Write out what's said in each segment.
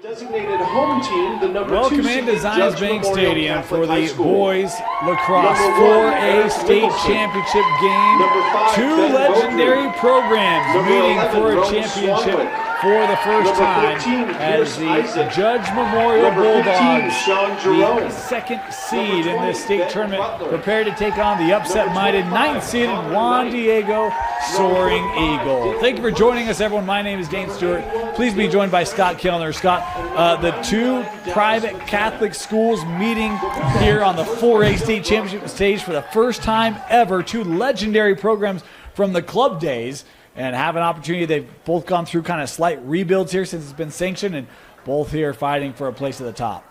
Designated home team, the number Welcome 2 into Zions Judge Bank Memorial Stadium Catholic for High the School. boys lacrosse Number 1, 4A Eric state Nicholson. championship game. Number 5, 2 Ben legendary Beaudry. programs Number meeting 11, for a Rome championship Swanwick. for the first Number time 14, as the Pierce Isaac. Judge Memorial Number 15, Bulldogs, Sean Jerome. the second seed Number in 20, this state Ben tournament, Butler. prepared to take on the upset-minded Number 25, 9th seeded Connor Juan Knight. Diego Soaring Number 45, Eagle. Thank you for joining us, everyone. My name is Dane Stewart. Please be joined by Scott Kellner. Scott, the 2 private Catholic schools meeting here on the 4A state championship stage for the first time ever. 2 legendary programs from the club days and have an opportunity. They've both gone through kind of slight rebuilds here since it's been sanctioned, and both here fighting for a place at the top.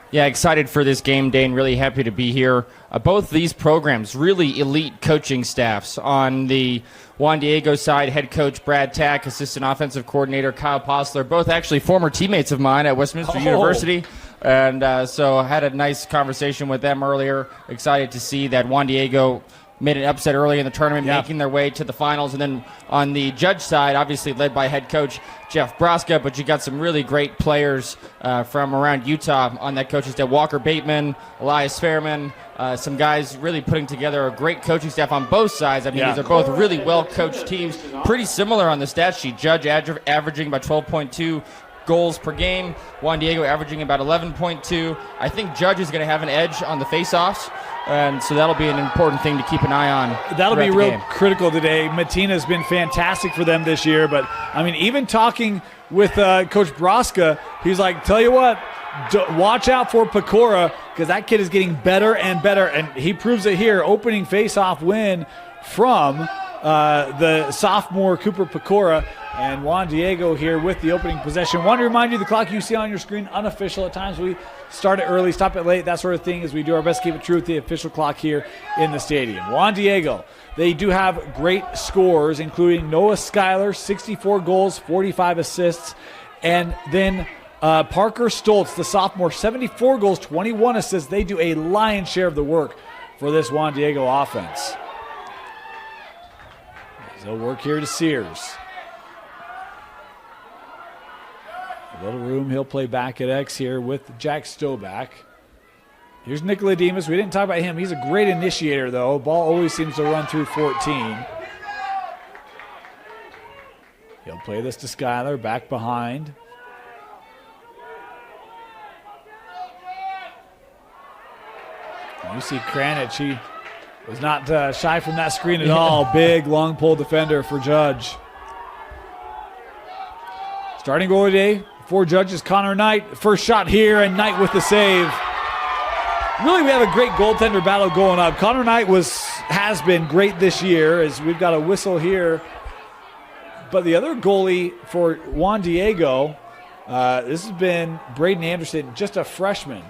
Yeah, excited for this game, Dane. Really happy to be here. Both these programs, really elite coaching staffs. On the Juan Diego side, head coach Brad Tack, assistant offensive coordinator Kyle Posler, both actually former teammates of mine at Westminster University. And so I had a nice conversation with them earlier. Excited to see that Juan Diego made an upset early in the tournament, making their way to the finals. And then on the Judge side, obviously led by head coach Jeff Braska, but you got some really great players from around Utah on that coaching staff. Walker Bateman, Elias Fairman, some guys really putting together a great coaching staff on both sides. I mean, these are both really well-coached teams. Pretty similar on the stat sheet. Judge averaging about 12.2 goals per game. Juan Diego averaging about 11.2. I think Judge is going to have an edge on the face-offs, and so that'll be an important thing to keep an eye on. That'll be real critical today. Matina's been fantastic for them this year, but, I mean, even talking with Coach Braska, he's like, tell you what, watch out for Pecora because that kid is getting better and better, and he proves it here. Opening face-off win from the sophomore Cooper Pecora, and Juan Diego here with the opening possession. Want to remind you, the clock you see on your screen, unofficial. At times we start it early, stop it late, that sort of thing, as we do our best to keep it true with the official clock here in the stadium. Juan Diego, they do have great scores, including Noah Schuyler, 64 goals, 45 assists, and then Parker Stoltz, the sophomore, 74 goals, 21 assists. They do a lion's share of the work for this Juan Diego offense. They'll work here to Sears. A little room, he'll play back at X here with Jack Stoback. Here's Nicola Demas. We didn't talk about him. He's a great initiator, though. Ball always seems to run through 14. He'll play this to Schuyler, back behind. You see Kranich, he was not shy from that screen at all. Big, long pole defender for Judge. Starting goal today for Judge is Connor Knight. First shot here, and Knight with the save. Really, we have a great goaltender battle going up. Connor Knight has been great this year, as we've got a whistle here. But the other goalie for Juan Diego, this has been Braden Anderson, just a freshman.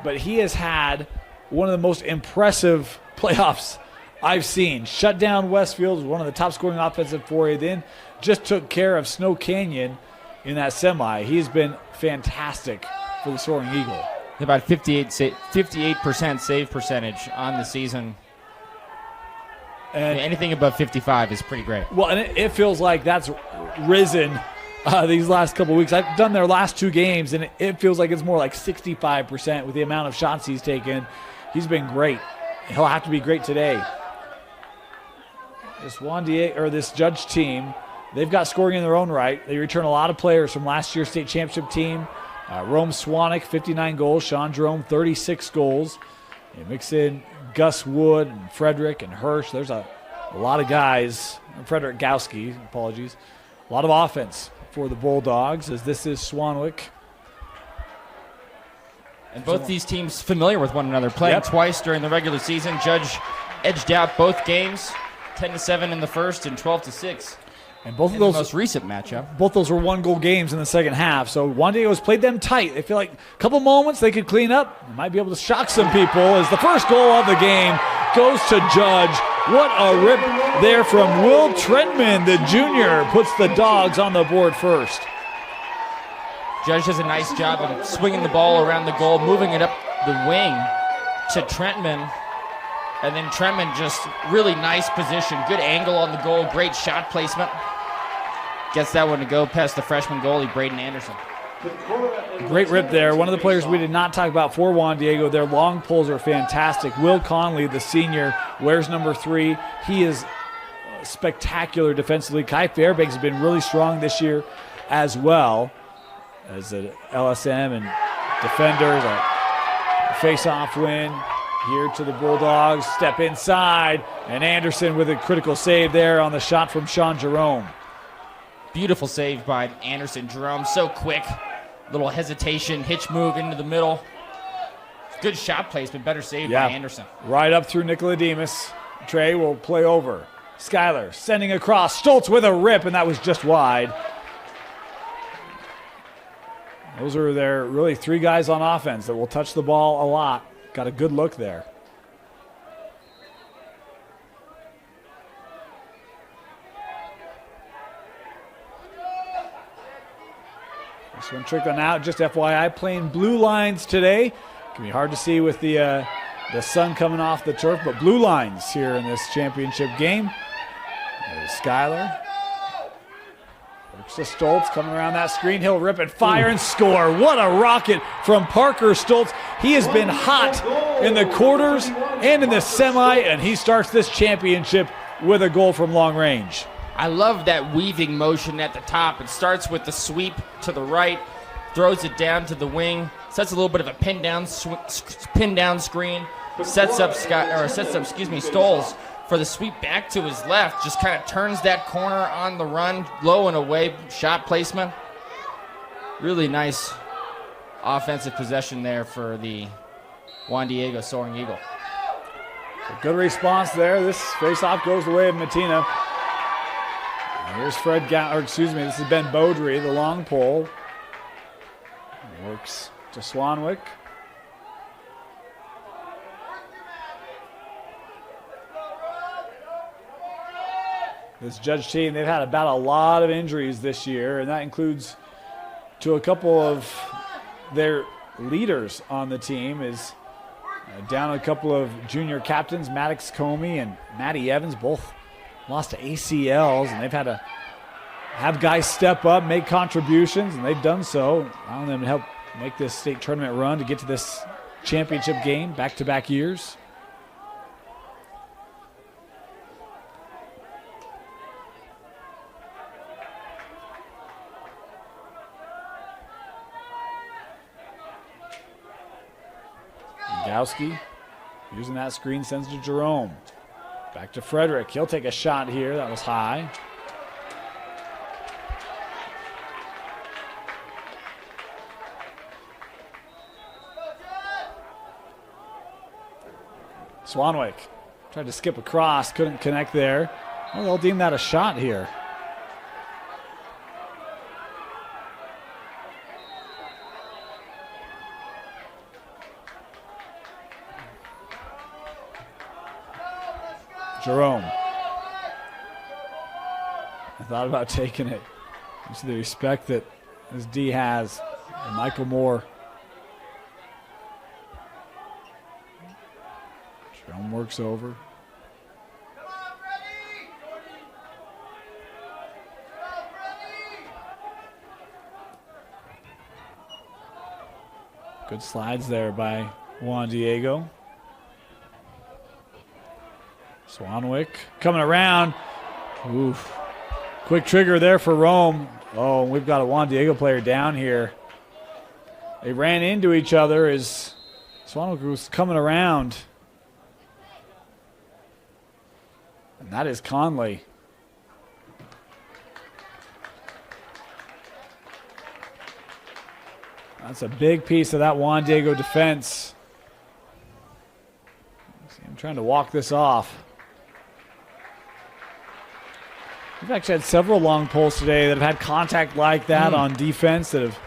But he has had one of the most impressive playoffs I've seen. Shut down Westfield, one of the top scoring offensive 4A, then just took care of Snow Canyon in that semi. He's been fantastic for the Soaring Eagle. About 58% save percentage on the season. And anything above 55 is pretty great. Well, and it feels like that's risen these last couple of weeks. I've done their last 2 games, and it feels like it's more like 65% with the amount of shots he's taken. He's been great. He'll have to be great today. This Judge team, they've got scoring in their own right. They return a lot of players from last year's state championship team. Rome Swanick, 59 goals. Sean Jerome, 36 goals. They mix in Gus Wood and Frederick and Hirsch. There's a lot of guys. Frederick Gowski, apologies. A lot of offense for the Bulldogs, as this is Swanwick. And both these teams familiar with one another, playing twice during the regular season. Judge edged out both games, 10-7 in the first and 12-6. And both of those, the most recent matchup. Both those were 1-goal games in the second half. So Juan Diego's played them tight. They feel like a couple moments they could clean up. They might be able to shock some people, as the first goal of the game goes to Judge. What a rip there from Will Trentman, the junior, puts the Dogs on the board first. Judge does a nice job of swinging the ball around the goal, moving it up the wing to Trentman. And then Trentman, just really nice position, good angle on the goal, great shot placement. Gets that one to go past the freshman goalie, Braden Anderson. Great rip there. One of the players we did not talk about for Juan Diego, their long pulls are fantastic. Will Conley, the senior, wears number 3. He is spectacular defensively. Kai Fairbanks has been really strong this year as well as the LSM and defenders. A face-off win here to the Bulldogs. Step inside, and Anderson with a critical save there on the shot from Sean Jerome. Beautiful save by Anderson. Jerome so quick. Little hesitation, hitch move into the middle. Good shot placement, better save by Anderson. Right up through Nicodemus. Trey will play over. Skyler sending across. Stoltz with a rip, and that was just wide. Those are their really 3 guys on offense that will touch the ball a lot. Got a good look there. This one trickling out, just FYI, playing blue lines today. Can be hard to see with the sun coming off the turf, but blue lines here in this championship game. There's Skyler. Works to Stoltz, coming around that screen. He'll rip and fire and score. What a rocket from Parker Stoltz. He has been hot in the quarters and in the semi, and he starts this championship with a goal from long range. I love that weaving motion at the top. It starts with the sweep to the right, throws it down to the wing, sets a little bit of a pin down screen, sets up Stoltz for the sweep back to his left. Just kind of turns that corner on the run, low and away shot placement. Really nice offensive possession there for the Juan Diego Soaring Eagle. A good response there. This faceoff goes the way of Matina. Here's this is Ben Beaudry, the long pole. Works to Swanwick. This Judge team, they've had about a lot of injuries this year, and that includes to a couple of their leaders on the team. Is down a couple of junior captains, Maddox Comey and Matty Evans, both lost to ACLs, and they've had to have guys step up, make contributions, and they've done so, allowing them to help make this state tournament run to get to this championship game back-to-back years. Gowski using that screen, sends to Jerome. Back to Frederick. He'll take a shot here. That was high. Swanwick tried to skip across, couldn't connect there. Well, they'll deem that a shot here. Jerome. I thought about taking it. You see the respect that this D has. And Michael Moore. Jerome works over. Good slides there by Juan Diego. Swanwick coming around. Oof. Quick trigger there for Rome. Oh, we've got a Juan Diego player down here. They ran into each other as Swanwick was coming around. And that is Conley. That's a big piece of that Juan Diego defense. I'm trying to walk this off. We've actually had several long poles today that have had contact like that on defense that have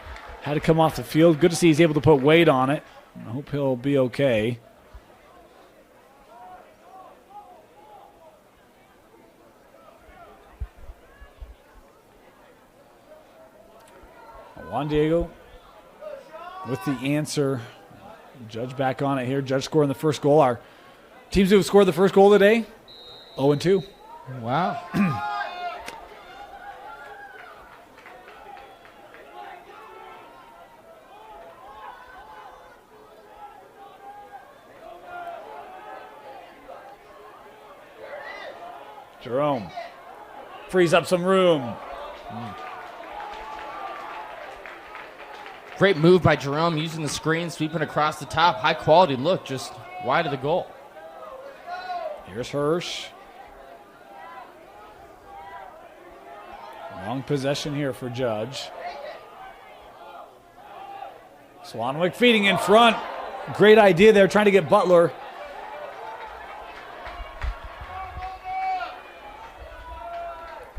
had to come off the field. Good to see he's able to put weight on it. I hope he'll be okay. Juan Diego with the answer. Judge back on it here. Judge scoring the first goal. Our teams who have scored the first goal today, 0-2. Wow. Jerome frees up some room. Great move by Jerome, using the screen, sweeping across the top. High quality look, just wide of the goal. Here's Hirsch. Long possession here for Judge. Swanwick feeding in front. Great idea there, trying to get Butler.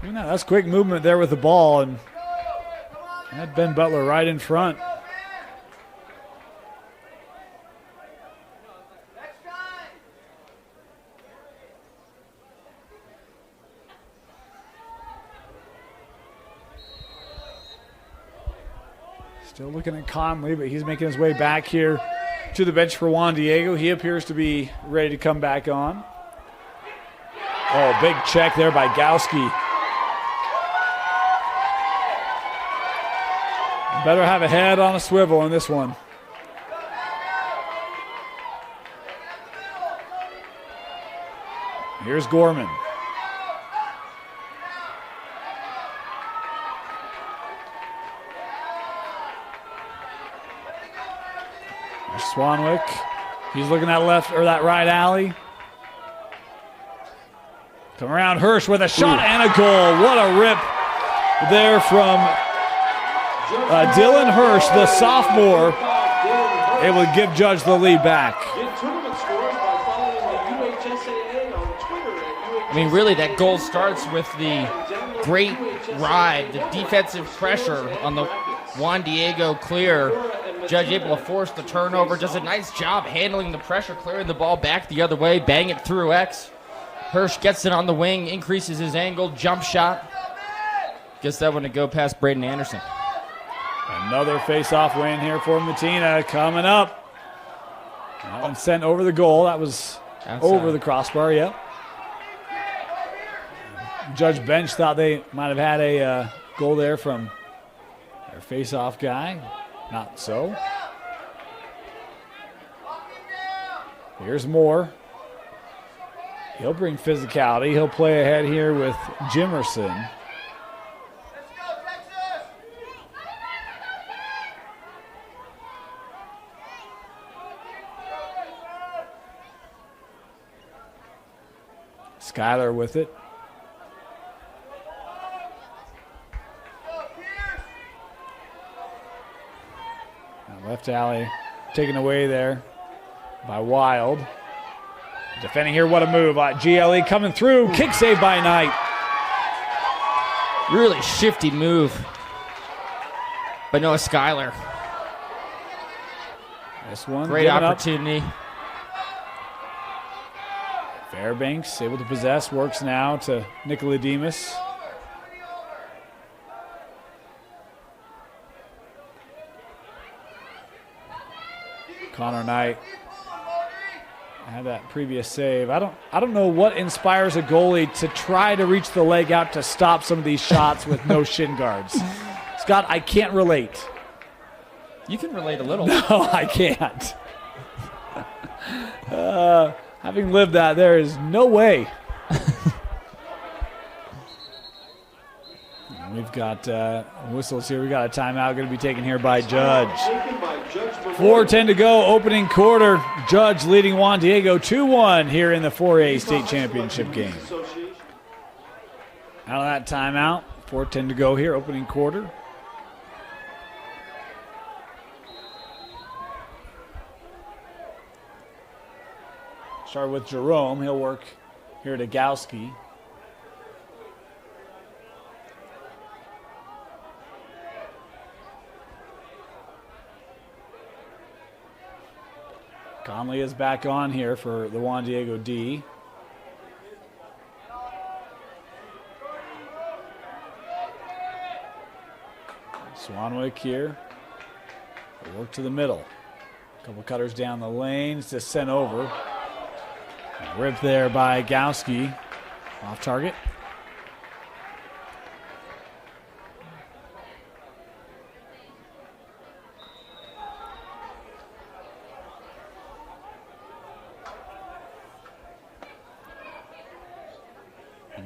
That's quick movement there with the ball, and had Ben Butler right in front. Still looking at Conley, but he's making his way back here to the bench for Juan Diego. He appears to be ready to come back on. Oh, big check there by Gowski. Better have a head on a swivel in this one. Here's Gorman. There's Swanwick. He's looking at left or that right alley. Come around, Hirsch with a shot and a goal. What a rip there from Dylan Hirsch, the sophomore, able to give Judge the lead back. I mean, really, that goal starts with the great ride, the defensive pressure on the Juan Diego clear. Judge able to force the turnover, does a nice job handling the pressure, clearing the ball back the other way, bang it through X. Hirsch gets it on the wing, increases his angle, jump shot. Gets that one to go past Braden Anderson. Another face-off win here for Matina coming up. That one sent over the goal. That was outside. Over the crossbar, yep. Judge bench thought they might have had a goal there from their face-off guy. Not so. Here's Moore. He'll bring physicality. He'll play ahead here with Jimerson. Skyler with it. Left alley taken away there by Wild. Defending here, what a move. GLE coming through. Kick save by Knight. Really shifty move by Noah Skyler. This one. Great opportunity. Fairbanks able to possess. Works now to Nicolademus. Connor Knight had that previous save. I don't know what inspires a goalie to try to reach the leg out to stop some of these shots with no shin guards. Scott, I can't relate. You can relate a little. No, I can't. Having lived that, there is no way. We've got whistles here. We've got a timeout going to be taken here by Judge. 4:10 to go, opening quarter. Judge leading Juan Diego 2-1 here in the 4A state championship game. Out of that timeout, 4:10 to go here, opening quarter. Start with Jerome. He'll work here to Gowski. Conley is back on here for the Juan Diego D. Swanwick here. We'll work to the middle. A couple cutters down the lanes, just sent over. Rip there by Gowski. Off target.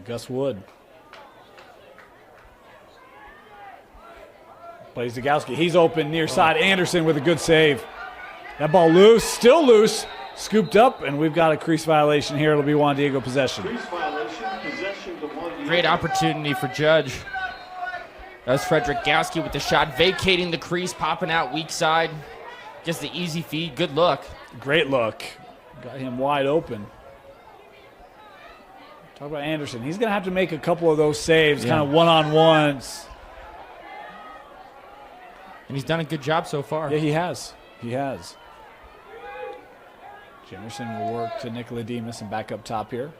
Gus Wood. Plays Degowski. He's open near side. Anderson with a good save. That ball loose, still loose. Scooped up, and we've got a crease violation here. It'll be Juan Diego possession. Crease violation, possession to Juan Diego. Great opportunity for Judge. That's Frederick Gowski with the shot, vacating the crease, popping out weak side. Gets the easy feed. Good look. Great look. Got him wide open. Talk about Anderson. He's going to have to make a couple of those saves, kind of one-on-ones. And he's done a good job so far. Yeah, he has. He has. Jemerson will work to Nicolademus and back up top here.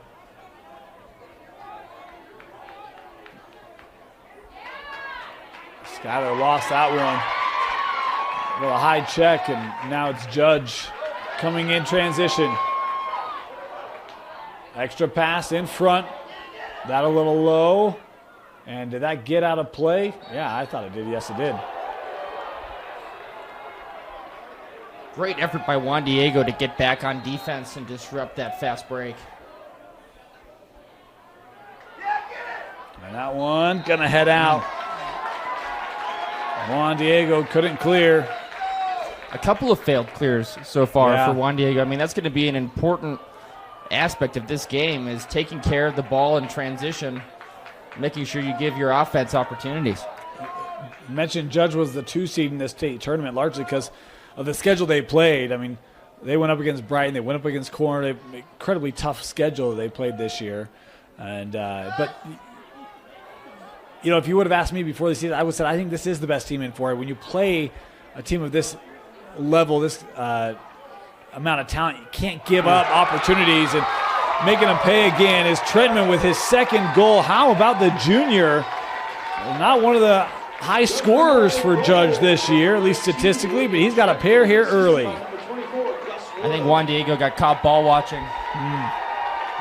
Skyler lost that one. With a high check, and now it's Judge coming in transition. Extra pass in front. That a little low. And did that get out of play? Yeah, I thought it did. Yes, it did. Great effort by Juan Diego to get back on defense and disrupt that fast break. And that one gonna head out. Juan Diego couldn't clear. A couple of failed clears so far for Juan Diego. I mean, that's going to be an important aspect of this game, is taking care of the ball in transition, making sure you give your offense opportunities. You mentioned Judge was the 2 seed in this state tournament largely because of the schedule they played. I mean, they went up against Brighton, they went up against Corner. They incredibly tough schedule they played this year. And but you know, if you would have asked me before the season, I would have said I think this is the best team in for it. When you play a team of this level, this amount of talent, you can't give up opportunities, and making them pay again is Trentman with his second goal. How about the junior? Not one of the high scorers for Judge this year, at least statistically, but he's got a pair here early. I think Juan Diego got caught ball watching.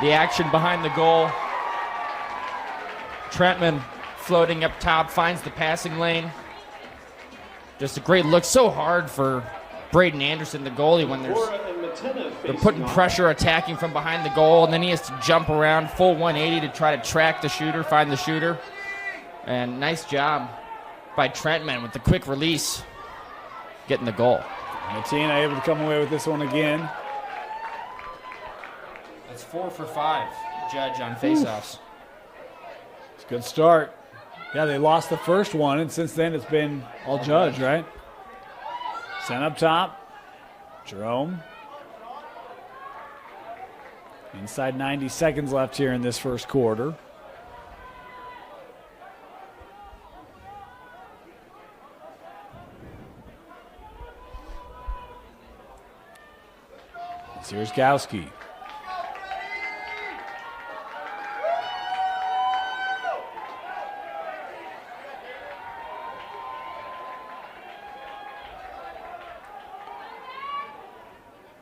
The action behind the goal. Trentman floating up top, finds the passing lane. Just a great look. So hard for Braden Anderson, the goalie, when they're putting pressure, attacking from behind the goal, and then he has to jump around full 180 to try to track the shooter, find the shooter. And nice job by Trentman with the quick release, getting the goal. Matina able to come away with this one again. That's 4 for 5, Judge on faceoffs. It's a good start. Yeah, they lost the first one, and since then it's been all Judge, right? Sent up top. Jerome. Inside 90 seconds left here in this first quarter. Here's Gowski.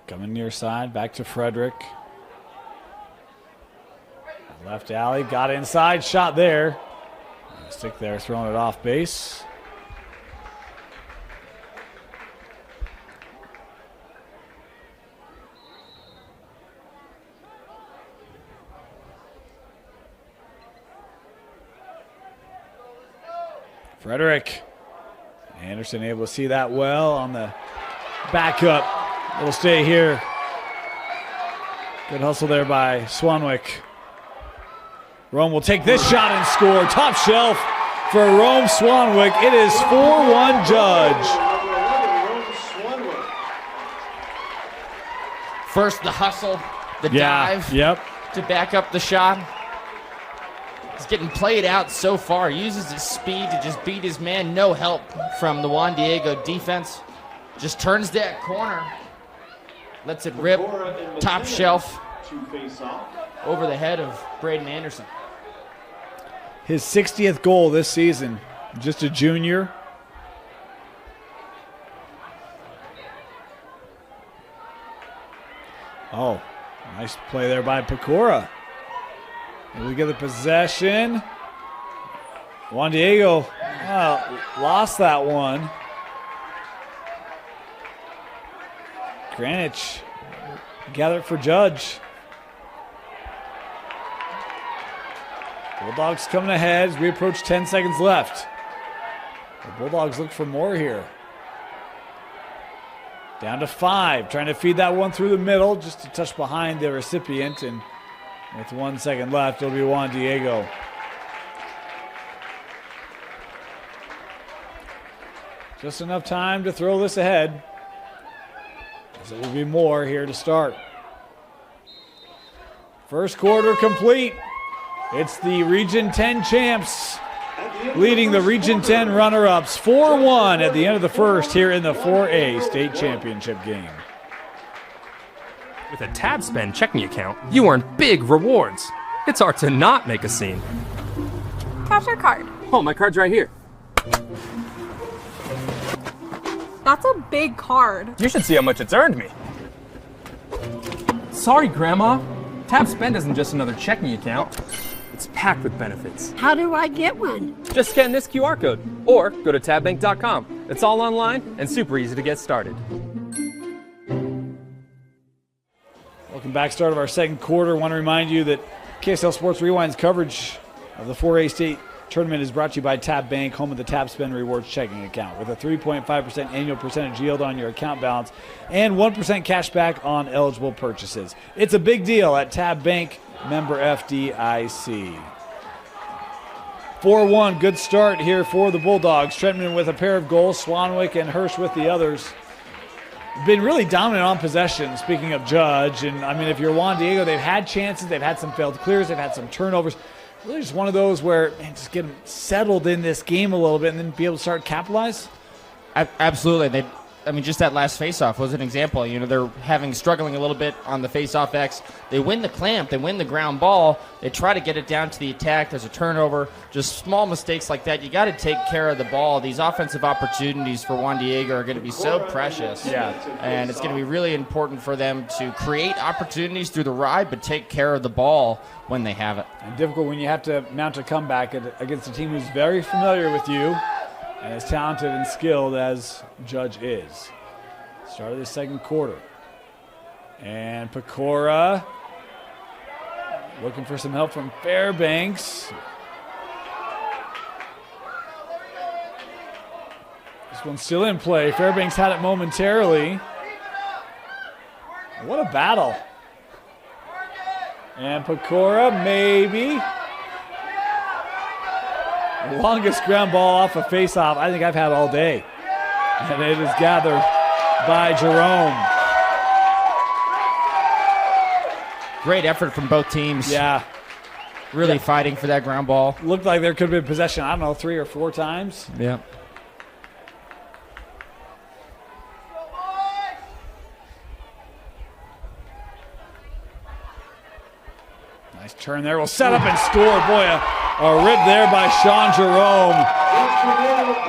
Coming near side, back to Frederick. Left alley, got inside, shot there. Stick there, throwing it off base. Frederick. Anderson able to see that well on the backup. It'll stay here. Good hustle there by Swanwick. Rome will take this shot and score. Top shelf for Rome Swanwick. It is 4-1 Judge. First the hustle, the dive to back up the shot. He's getting played out so far. Uses his speed to just beat his man. No help from the Juan Diego defense. Just turns that corner. Lets it rip. Top shelf. Over the head of Braden Anderson. His 60th goal this season. Just a junior. Oh, nice play there by Pecora. We get the possession. Juan Diego lost that one. Greenwich gathered for Judge. Bulldogs coming ahead as we approach 10 seconds left. The Bulldogs look for more here. Down to 5, trying to feed that one through the middle, just a touch behind the recipient, and with 1 second left, it'll be Juan Diego. Just enough time to throw this ahead, as it will be more here to start. First quarter complete. It's the Region 10 champs leading the Region 10 runner-ups 4-1 at the end of the first here in the 4A state championship game. With a TabSpend checking account, you earn big rewards. It's hard to not make a scene. Cash or card? Oh, my card's right here. That's a big card. You should see how much it's earned me. Sorry, Grandma. TabSpend isn't just another checking account. It's packed with benefits. How do I get one? Just scan this QR code or go to tabbank.com. It's all online and super easy to get started. Welcome back. Start of our second quarter. Want to remind you that KSL Sports Rewind's coverage of the 4A state tournament is brought to you by Tab Bank, home of the Tab Spend Rewards checking account, with a 3.5% annual percentage yield on your account balance and 1% cash back on eligible purchases. It's a big deal at Tab Bank, member FDIC. 4-1, good start here for the Bulldogs. Trentman with a pair of goals, Swanwick and Hirsch with the others. Been really dominant on possession, speaking of Judge. And, I mean, if you're Juan Diego, they've had chances. They've had some failed clears. They've had some turnovers. Really just one of those where, man, just get them settled in this game a little bit and then be able to start capitalize. Absolutely. Just that last faceoff was an example. You know, they're struggling a little bit on the faceoff X. They win the clamp. They win the ground ball. They try to get it down to the attack. There's a turnover. Just small mistakes like that. You got to take care of the ball. These offensive opportunities for Juan Diego are going to be so precious. Yeah. And it's going to be really important for them to create opportunities through the ride, but take care of the ball when they have it. And difficult when you have to mount a comeback against a team who's very familiar with you and as talented and skilled as Judge is. Start of the second quarter. And Pecora looking for some help from Fairbanks. This one's still in play. Fairbanks had it momentarily. What a battle. And Pecora, maybe. Longest ground ball off a faceoff I think I've had all day. And it is gathered by Jerome. Great effort from both teams. Yeah. Really fighting for that ground ball. Looked like there could have been possession, I don't know, 3 or 4 times. Yeah. Nice turn there. We'll set up and score. Boy, a rip there by Sean Jerome.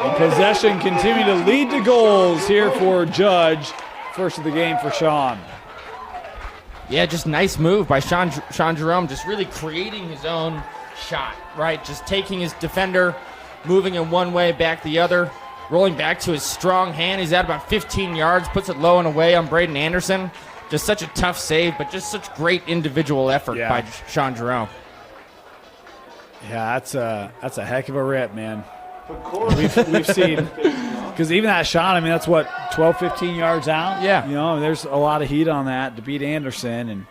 And possession continue to lead to goals here for Judge. First of the game for Sean. Yeah, just nice move by Sean Jerome, just really creating his own shot, right? Just taking his defender, moving in one way, back the other, rolling back to his strong hand. He's at about 15 yards, puts it low and away on Braden Anderson. Just such a tough save, but just such great individual effort by Sean Jerome. Yeah, that's a heck of a rip, man. We've seen, because even that shot, I mean, that's what, 12, 15 yards out? Yeah. You know, there's a lot of heat on that to beat Anderson. And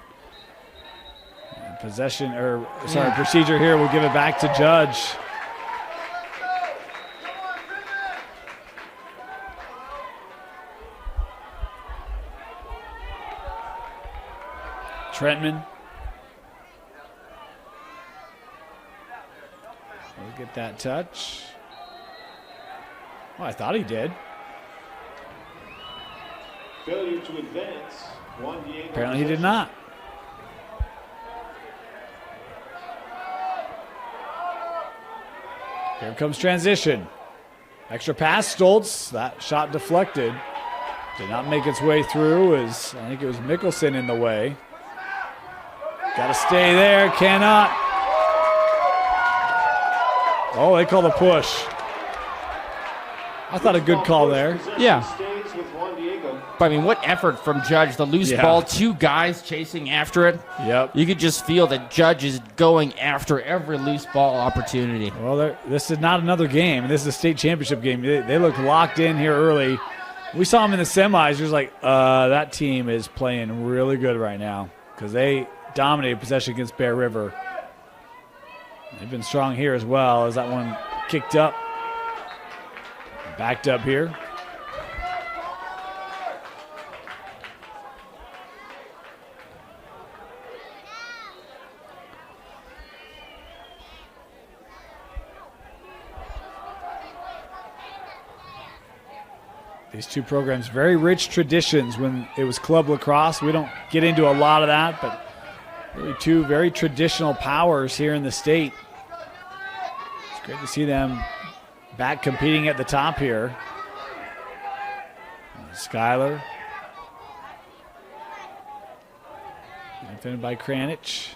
procedure here. We'll give it back to Judge. Trentman. We'll get that touch. Oh, I thought he did. Failure to advance. Juan Diego. Apparently he did not. Here comes transition. Extra pass, Stoltz. That shot deflected. Did not make its way through as I think it was Mickelson in the way. Got to stay there. Cannot. Oh, they call the push. I thought a good call there. Yeah. Stays with Juan Diego. But, I mean, what effort from Judge. The loose ball, 2 guys chasing after it. Yep. You could just feel that Judge is going after every loose ball opportunity. Well, this is not another game. This is a state championship game. They look locked in here early. We saw them in the semis. It was like, that team is playing really good right now because they dominated possession against Bear River. They've been strong here as well as that one kicked up. Backed up here. These two programs, very rich traditions. When it was club lacrosse, we don't get into a lot of that, but really two very traditional powers here in the state. It's great to see them back competing at the top here. Skylar. Defended by Kranich.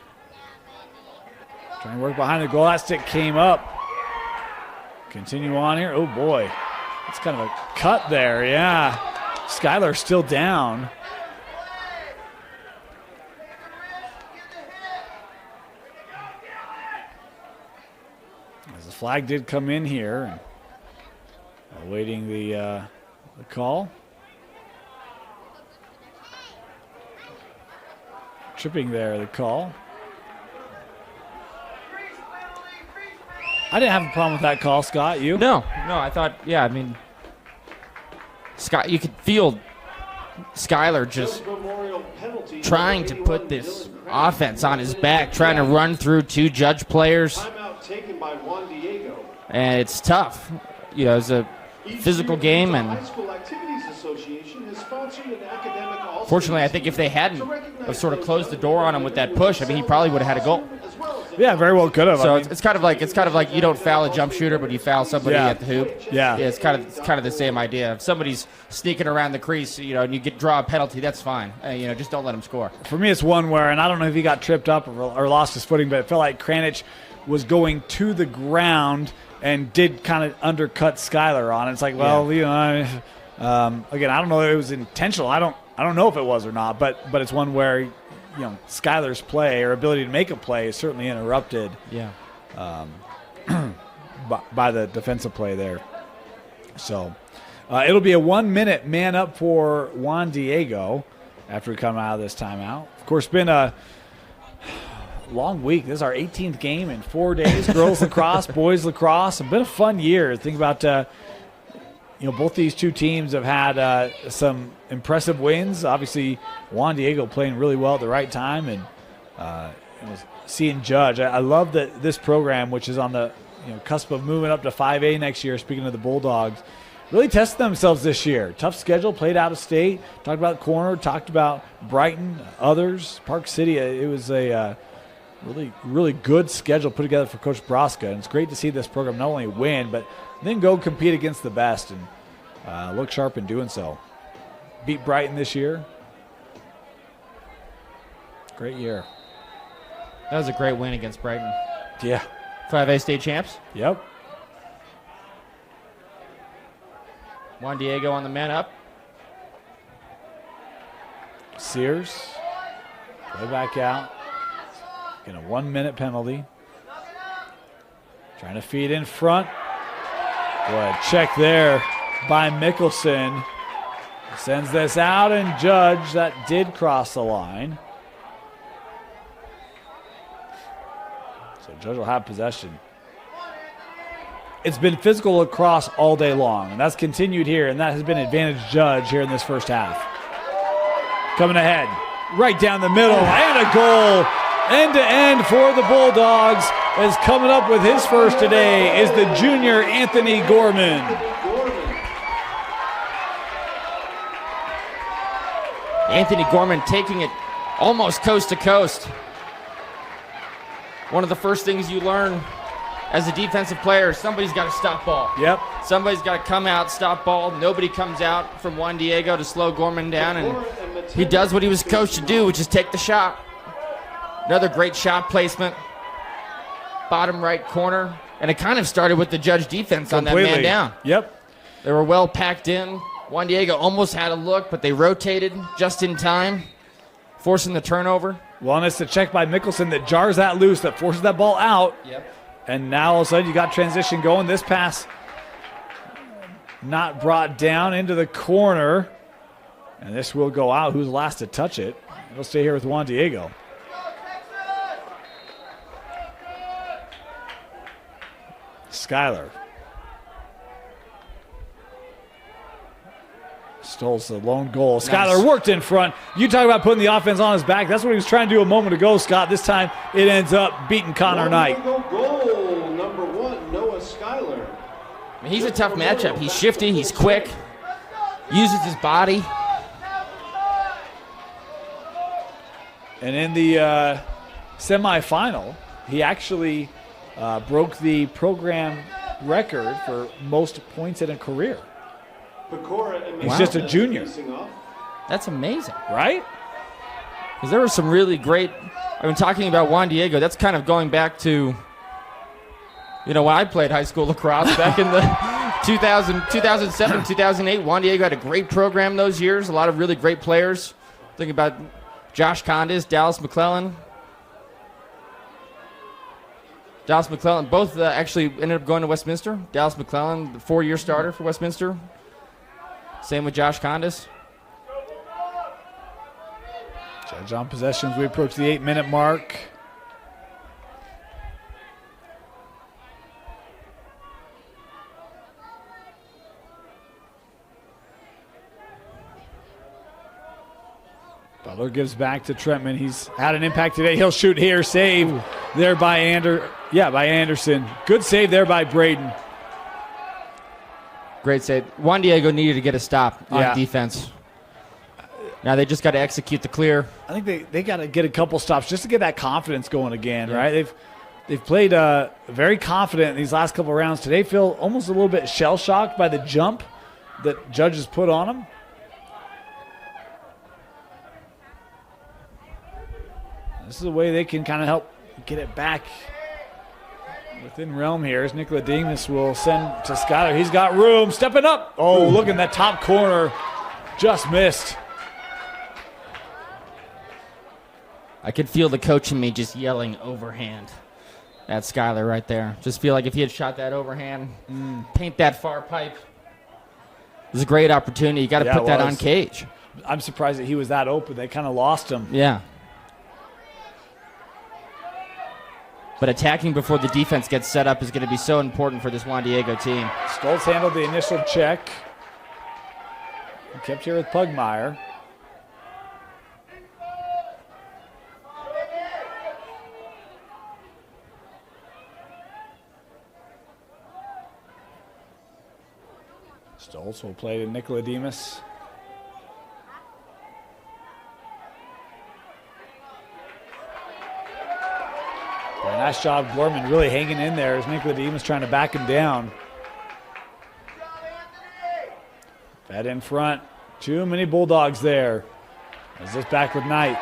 Trying to work behind the goal. That stick came up. Continue on here. Oh, boy. It's kind of a cut there, yeah. Skylar still down. As the flag did come in here, awaiting the call. Tripping there, the call. I didn't have a problem with that call, Scott. You? No, I thought, I mean, Scott, you could feel Skylar just trying to put this offense on his back, trying to run through 2 Judge players. And it's tough. It's a physical game, and fortunately, I think if they hadn't have sort of closed the door on him with that push, I mean, he probably would have had a goal. Yeah, very well could have. So it's kind of like you don't foul a jump shooter, but you foul somebody at the hoop. Yeah, it's kind of the same idea. If somebody's sneaking around the crease, and you draw a penalty, that's fine. Just don't let him score. For me, it's one where, and I don't know if he got tripped up or lost his footing, but it felt like Kranich was going to the ground and did kind of undercut Skylar on it. It's like, well, again, I don't know if it was intentional. I don't know if it was or not, but it's one where, Skylar's play or ability to make a play is certainly interrupted. Yeah. By the defensive play there. So it'll be a 1-minute man up for Juan Diego after we come out of this timeout. Of course, been a long week. This is our 18th game in 4 days. Girls lacrosse, boys lacrosse. It's been a fun year. Think about both these two teams have had some impressive wins. Obviously, Juan Diego playing really well at the right time, and seeing Judge. I love that this program, which is on the cusp of moving up to 5A next year, speaking of the Bulldogs, really tested themselves this year. Tough schedule, played out of state. Talked about Corner, talked about Brighton, others, Park City. It was a really, really good schedule put together for Coach Broska, and it's great to see this program not only win, but then go compete against the best and look sharp in doing so. Beat Brighton this year. Great year. That was a great win against Brighton. Yeah. 5A state champs. Yep. Juan Diego on the man up. Sears. Play back out. Getting a 1-minute penalty. Trying to feed in front. Boy, check there by Mickelson. Sends this out, and Judge, that did cross the line. So Judge will have possession. It's been physical lacrosse all day long, and that's continued here, and that has been advantage Judge here in this first half. Coming ahead, right down the middle, and a goal. End-to-end for the Bulldogs, as coming up with his first today is the junior Anthony Gorman. Anthony Gorman taking it almost coast to coast. One of the first things you learn as a defensive player, somebody's got to stop ball. Yep. Somebody's got to come out, stop ball. Nobody comes out from Juan Diego to slow Gorman down, and he does what he was coached to do, which is take the shot. Another great shot placement. Bottom right corner. And it kind of started with the Judge defense on that man down. Yep. They were well packed in. Juan Diego almost had a look, but they rotated just in time, forcing the turnover. Well, and it's the check by Mickelson that jars that loose, that forces that ball out. Yep. And now all of a sudden you got transition going. This pass not brought down into the corner. And this will go out. Who's last to touch it? It'll stay here with Juan Diego. Skyler. Stolz, the lone goal. Nice. Skyler worked in front. You talk about putting the offense on his back. That's what he was trying to do a moment ago, Scott. This time it ends up beating Connor Knight. Goal number 1, Noah Skyler. He's a tough matchup. He's shifty. He's quick. Uses his body. And in the semifinal, he actually broke the program record for most points in a career. He's just a junior. That's amazing. Right? Because there were some really great, talking about Juan Diego, that's kind of going back to, when I played high school lacrosse back in the 2007, 2008. Juan Diego had a great program those years, a lot of really great players. Think about Josh Condis, Dallas McClellan. Dallas McClellan, both actually ended up going to Westminster. Dallas McClellan, the 4-year starter for Westminster. Same with Josh Condis. Judge on possessions. We approach the 8-minute mark. Butler gives back to Trentman. He's had an impact today. He'll shoot here. Save there by Anderson. Good save there by Braden. Great save. Juan Diego needed to get a stop on defense. Now they just got to execute the clear. I think they got to get a couple stops just to get that confidence going again, right? They've played very confident in these last couple rounds. Today feel almost a little bit shell-shocked by the jump that judges put on them. This is a way they can kind of help get it back within realm here. As Nicodemus will send to Skyler. He's got room. Stepping up. Oh, look in that top corner. Just missed. I could feel the coach in me just yelling overhand at Skyler right there. Just feel like if he had shot that overhand, paint that far pipe. It was a great opportunity. You got to put that on cage. I'm surprised that he was that open. They kind of lost him. Yeah. But attacking before the defense gets set up is going to be so important for this Juan Diego team. Stolz handled the initial check. He kept here with Pugmire. Stolz will play to Nicodemus. Nice job, Gorman really hanging in there as Nicodemus trying to back him down. Fed in front. Too many Bulldogs there. Is this back with Knight?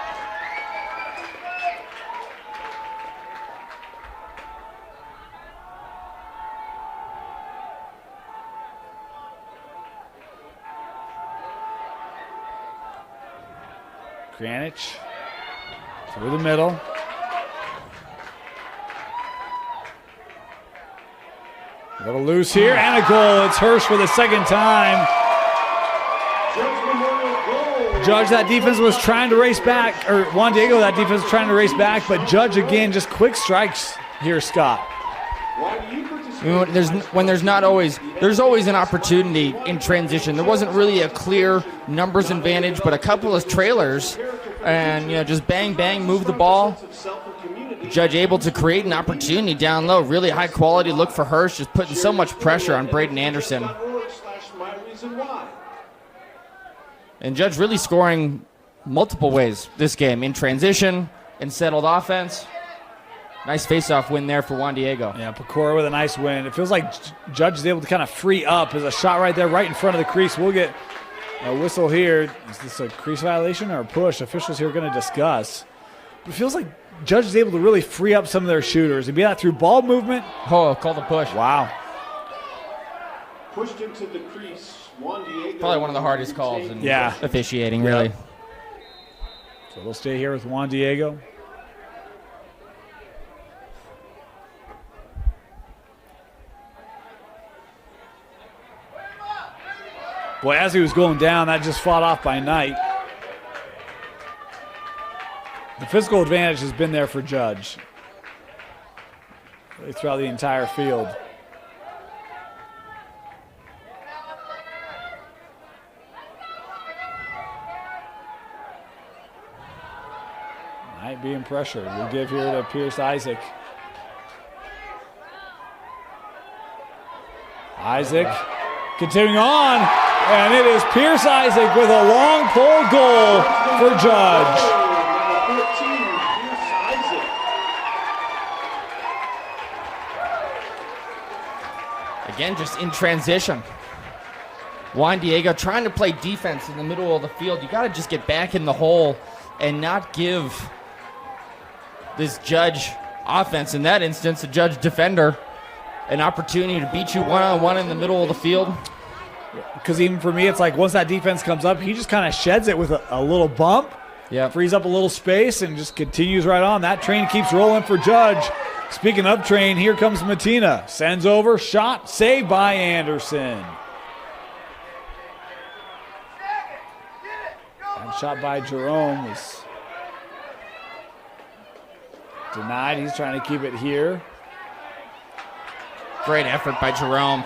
Kranich through the middle. A little loose here, and a goal. It's Hirsch for the second time. Judge, that defense was trying to race back, or Juan Diego, that defense was trying to race back, but Judge again, just quick strikes here, Scott. There's always an opportunity in transition. There wasn't really a clear numbers advantage, but a couple of trailers, and just bang, bang, move the ball. Judge able to create an opportunity down low. Really high quality look for Hirsch, just putting so much pressure on Braden Anderson. And Judge really scoring multiple ways this game, in transition, in settled offense. Nice face-off win there for Juan Diego. Yeah, Pecora with a nice win. It feels like Judge is able to kind of free up. There's a shot right there, right in front of the crease. We'll get a whistle here. Is this a crease violation or a push? Officials here are going to discuss. But it feels like Judge is able to really free up some of their shooters. It'd be that through ball movement. Oh, call the push. Wow. Pushed into the crease. Juan Diego. Probably one of the hardest calls in Yeah. officiating, really. So they'll stay here with Juan Diego. Boy, as he was going down, that just fought off by Knight. The physical advantage has been there for Judge really throughout the entire field. Knight being pressured. We'll give here to Pierce Isaac. Isaac continuing on, and it is Pierce Isaac with a long pole goal for Judge. Number 14, Pierce Isaac. Again, just in transition. Juan Diego trying to play defense in the middle of the field. You got to just get back in the hole and not give this Judge offense, in that instance, a Judge defender, an opportunity to beat you one-on-one in the middle of the field. Because even for me, it's like once that defense comes up, he just kind of sheds it with a little bump, frees up a little space, and just continues right on. That train keeps rolling for Judge. Speaking of train, here comes Matina. Sends over, shot, saved by Anderson. That shot by Jerome was denied. He's trying to keep it here. Great effort by Jerome.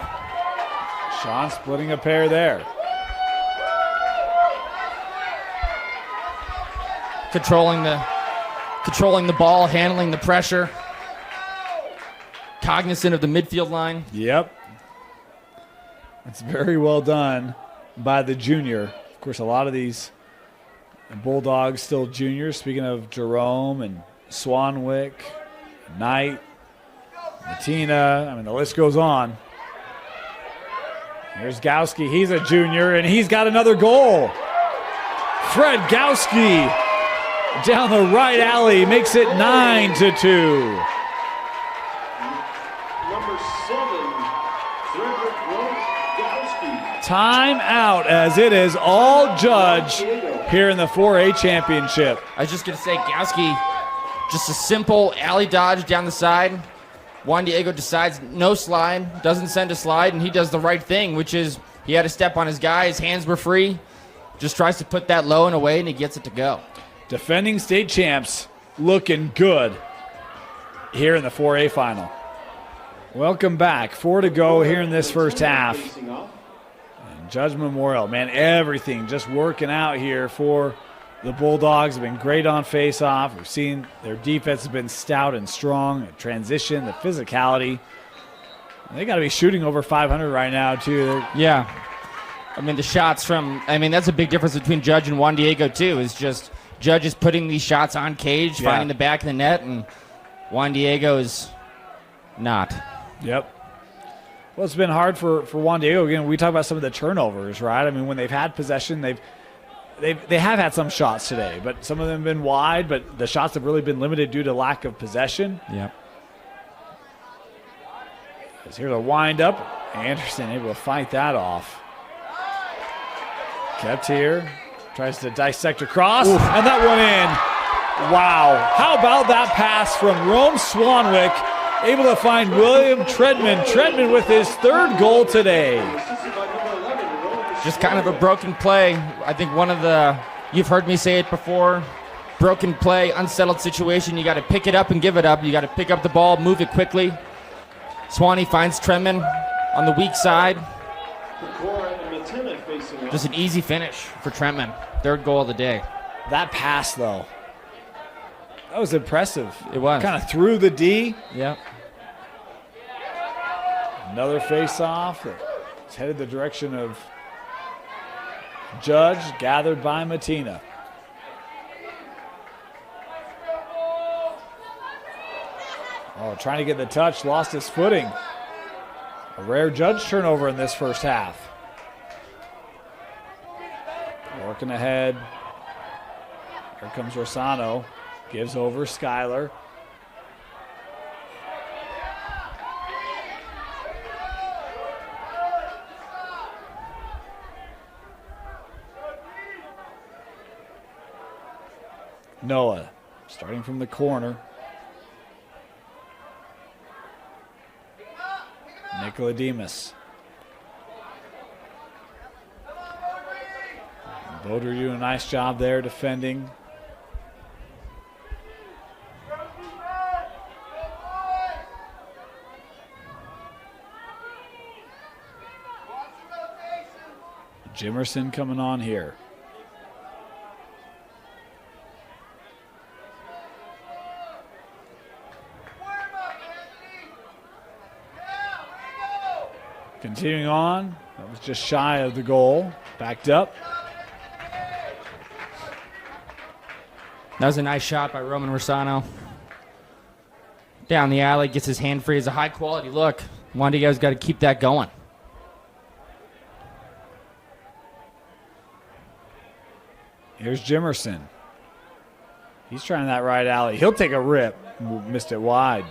Sean splitting a pair there. Controlling the ball, handling the pressure. Cognizant of the midfield line. Yep. That's very well done by the junior. Of course, a lot of these Bulldogs still juniors. Speaking of Jerome and Swanwick, Knight, Matina, I mean, the list goes on. Here's Gowski. He's a junior, and he's got another goal. Fred Gowski down the right alley makes it 9-2. Number 7, Frederick Gowski. Time out as it is all Judge here in the 4A championship. I was just going to say, Gowski, just a simple alley dodge down the side. Juan Diego decides no slide, doesn't send a slide, and he does the right thing, which is he had a step on his guy, his hands were free, just tries to put that low and away, and he gets it to go. Defending state champs looking good here in the 4A final. Welcome back. 4 to go here in this first half. And Judge Memorial, man, everything just working out here for the Bulldogs. Have been great on face-off. We've seen their defense has been stout and strong. The transition, the physicality. They got to be shooting over 500 right now, too. Yeah. I mean, the shots from, that's a big difference between Judge and Juan Diego, too, is just Judge is putting these shots on cage, finding the back of the net, and Juan Diego is not. Yep. Well, it's been hard for Juan Diego. Again, we talk about some of the turnovers, right? I mean, when they've had possession, they have had some shots today, but some of them have been wide, but the shots have really been limited due to lack of possession. Yep. Here's a wind up. Anderson able to fight that off. Kept here. Tries to dissect across, and that one in. Wow. How about that pass from Rome Swanwick, able to find William Treadman. Treadman with his 3rd goal today. Just kind of a broken play. I think you've heard me say it before, broken play, unsettled situation. You got to pick it up and give it up. You got to pick up the ball, move it quickly. Swanee finds Treadman on the weak side. Just an easy finish for Treadman. 3rd goal of the day. That pass, though, that was impressive. It was. Kind of through the D. Yep. Another face-off. It's headed the direction of Judge, gathered by Matina. Oh, trying to get the touch, lost his footing. A rare Judge turnover in this first half. Working ahead. Here comes Rosano. Gives over Skyler. Noah starting from the corner. Nicodemus. Boder doing a nice job there defending. Jimerson coming on here. Continuing on, that was just shy of the goal. Backed up. That was a nice shot by Roman Rossano. Down the alley, gets his hand free. It's a high quality look. Juan Diego's got to keep that going. Here's Jimerson. He's trying that right alley. He'll take a rip. Missed it wide.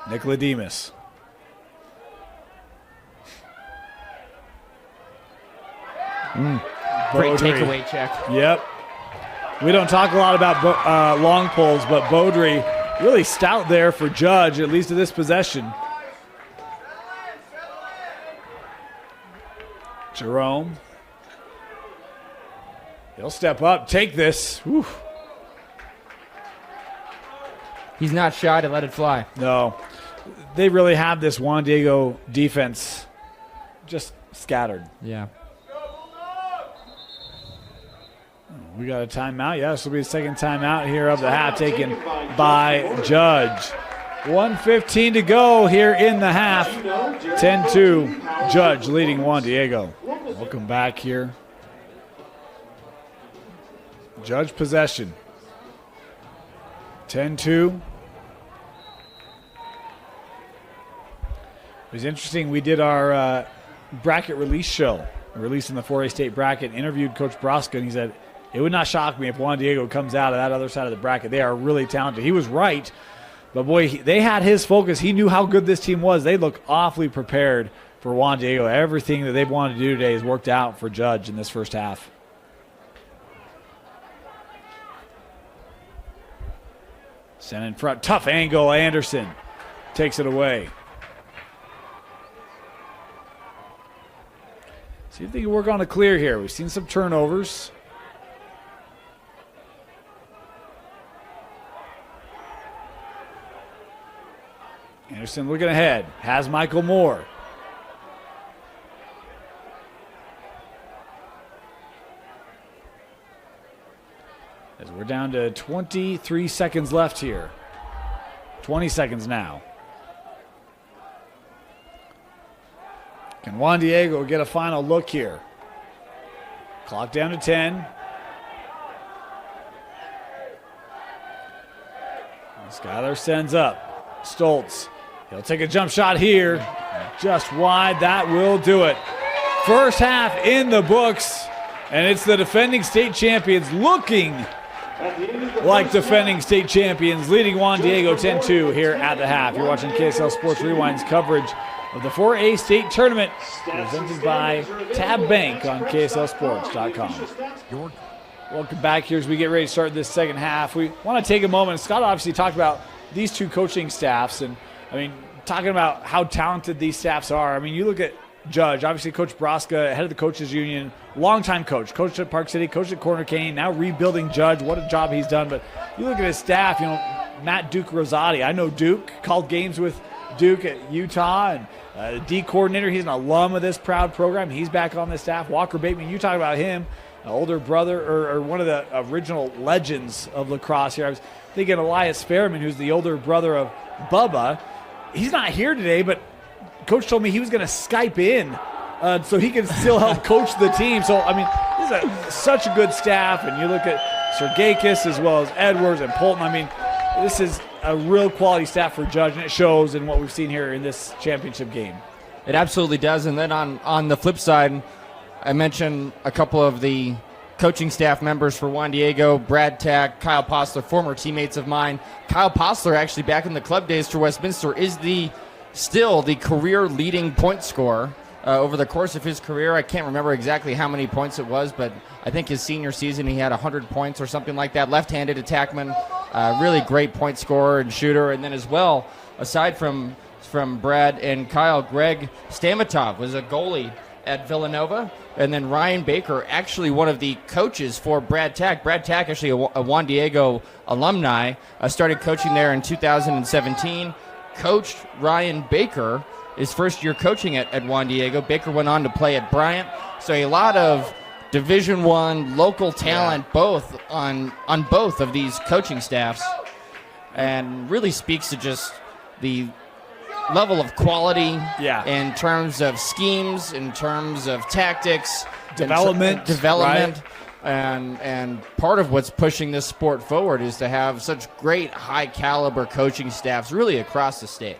Nicodemus. Great Beaudry. takeaway check. Yep. We don't talk a lot about long pulls, but Beaudry really stout there for Judge, at least to this possession. Jerome. He'll step up, take this. Whew. He's not shy to let it fly. No. They really have this Juan Diego defense just scattered. Yeah. We got a timeout. Yeah, this will be the second timeout here of the half taken by Judge. 1:15 to go here in the half. 10-2, Judge leading Juan Diego. Welcome back here. Judge possession. 10-2. It was interesting. We did our bracket release show, releasing the 4A state bracket, interviewed Coach Broska, and he said, it would not shock me if Juan Diego comes out of that other side of the bracket. They are really talented. He was right, but boy, they had his focus. He knew how good this team was. They look awfully prepared for Juan Diego. Everything that they've wanted to do today has worked out for Judge in this first half. Sent in front, tough angle. Anderson takes it away. See if they can work on a clear here. We've seen some turnovers. Anderson looking ahead. Has Michael Moore. As we're down to 23 seconds left here. 20 seconds now. Can Juan Diego get a final look here? Clock down to 10. Skyler sends up. Stoltz. He'll take a jump shot here. Just wide. That will do it. First half in the books. And it's the defending state champions looking like defending state champions, leading Juan Diego 10-2 here at the half. You're watching KSL Sports Rewind's coverage of the 4A state tournament presented by Tab Bank on KSLSports.com. Welcome back here as we get ready to start this second half. We want to take a moment. Scott obviously talked about these two coaching staffs, and I mean, talking about how talented these staffs are. I mean, you look at Judge, obviously Coach Broska, head of the coaches union, longtime coach, coached at Park City, coached at Corner Cane, now rebuilding Judge. What a job he's done. But you look at his staff, you know, Matt Duke Rosati. I know Duke, called games with Duke at Utah, and D coordinator. He's an alum of this proud program. He's back on the staff. Walker Bateman, you talk about him, an older brother or one of the original legends of lacrosse here. I was thinking Elias Fairman, who's the older brother of Bubba. He's not here today, but Coach told me he was going to Skype in so he can still help coach the team. So, I mean, this is such a good staff. And you look at Sergakis as well as Edwards and Polton. I mean, this is a real quality staff for Judge, and it shows in what we've seen here in this championship game. It absolutely does. And then on the flip side, I mentioned a couple of the coaching staff members for Juan Diego, Brad Tack, Kyle Postler, former teammates of mine. Kyle Postler, actually back in the club days for Westminster, is still the career leading point scorer over the course of his career. I can't remember exactly how many points it was, but I think his senior season he had 100 points or something like that. Left-handed attackman, really great point scorer and shooter. And then as well, aside from Brad and Kyle, Greg Stamatov was a goalie at Villanova. And then Ryan Baker, actually one of the coaches for Brad Tack. Brad Tack, actually a Juan Diego alumni, started coaching there in 2017. Coached Ryan Baker his first year coaching at Juan Diego. Baker went on to play at Bryant. So a lot of Division I local talent both on both of these coaching staffs, and really speaks to just the level of quality in terms of schemes, in terms of tactics, development, right? And part of what's pushing this sport forward is to have such great high caliber coaching staffs really across the state.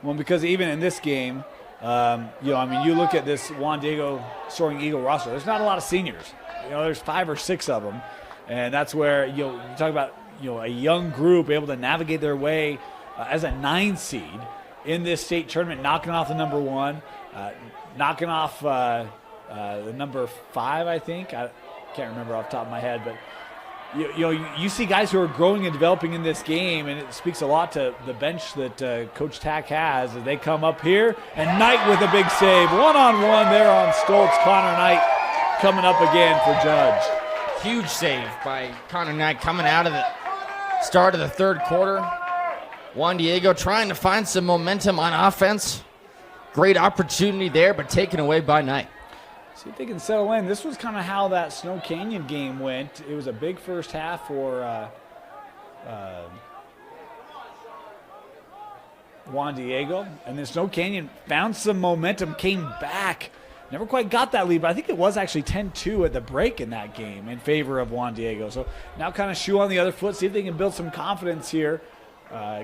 Well, because even in this game, you look at this Juan Diego Soaring Eagle roster, there's not a lot of seniors. There's 5 or 6 of them. And that's where, you talk about, a young group able to navigate their way as a 9 seed in this state tournament, knocking off the number 1, knocking off the number 5, I think. I can't remember off the top of my head, but you see guys who are growing and developing in this game, and it speaks a lot to the bench that Coach Tack has as they come up here. And Knight with a big save. One-on-one there on Stoltz. Connor Knight coming up again for Judge. Huge save by Connor Knight coming out of the start of the third quarter. Juan Diego trying to find some momentum on offense. Great opportunity there, but taken away by Knight. See if they can settle in. This was kind of how that Snow Canyon game went. It was a big first half for Juan Diego. And then Snow Canyon found some momentum, came back. Never quite got that lead, but I think it was actually 10-2 at the break in that game in favor of Juan Diego. So now kind of shoe on the other foot, see if they can build some confidence here,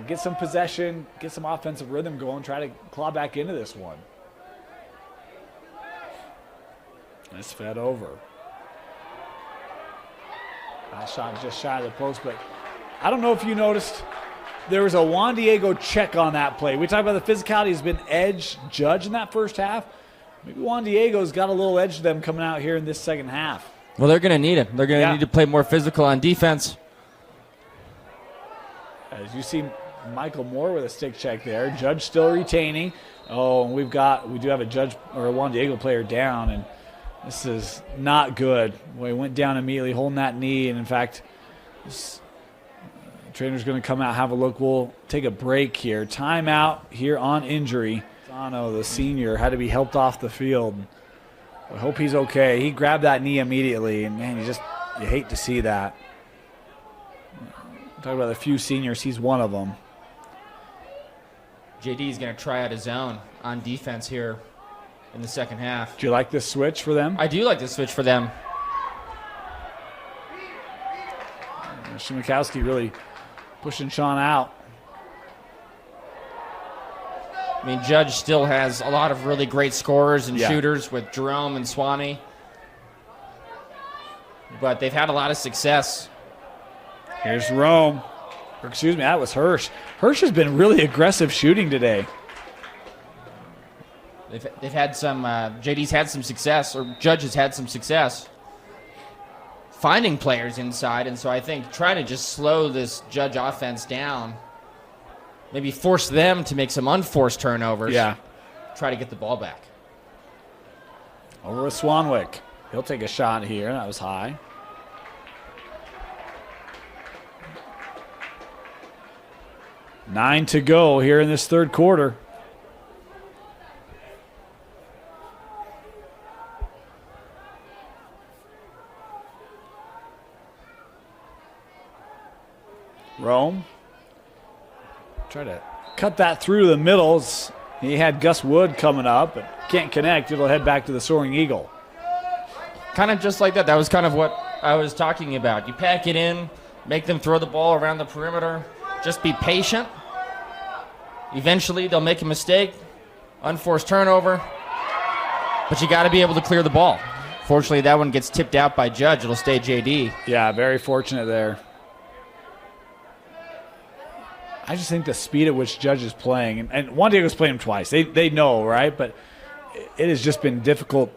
get some possession, get some offensive rhythm going, try to claw back into this one. Nice fed over. Last shot just shy of the post, but I don't know if you noticed, there was a Juan Diego check on that play. We talked about the physicality has been edge Judge in that first half. Maybe Juan Diego's got a little edge to them coming out here in this second half. Well, they're going to need it. They're going to need to play more physical on defense. As you see Michael Moore with a stick check there. Judge still retaining. Oh, and we do have a Judge or a Juan Diego player down, and this is not good. Well, he went down immediately holding that knee, and in fact, this trainer's going to come out, have a look. We'll take a break here. Timeout here on injury. Zano, the senior, had to be helped off the field. I hope he's okay. He grabbed that knee immediately, and man, you hate to see that. Talk about a few seniors, he's one of them. JD is going to try out his zone on defense here in the second half. Do you like this switch for them? I do like this switch for them. Shimikowski really pushing Sean out. I mean, Judge still has a lot of really great scorers and shooters with Jerome and Swanee. But they've had a lot of success. Here's Rome. Or excuse me, that was Hirsch. Hirsch has been really aggressive shooting today. They've had some, JD's had some success, or Judge has had some success finding players inside. And so I think trying to just slow this Judge offense down, maybe force them to make some unforced turnovers. Yeah. Try to get the ball back. Over with Swanwick. He'll take a shot here. That was high. Nine to go here in this third quarter. Rome. Try to cut that through the middles. He had Gus Wood coming up, but can't connect. It'll head back to the Soaring Eagle. Kind of just like that. That was kind of what I was talking about. You pack it in, make them throw the ball around the perimeter. Just be patient. Eventually, they'll make a mistake, unforced turnover. But you got to be able to clear the ball Unfortunately, that one gets tipped out by Judge. It'll stay JD. Yeah, very fortunate there. I just think the speed at which Judge is playing, and Juan Diego's played him twice. They know, right? But it has just been difficult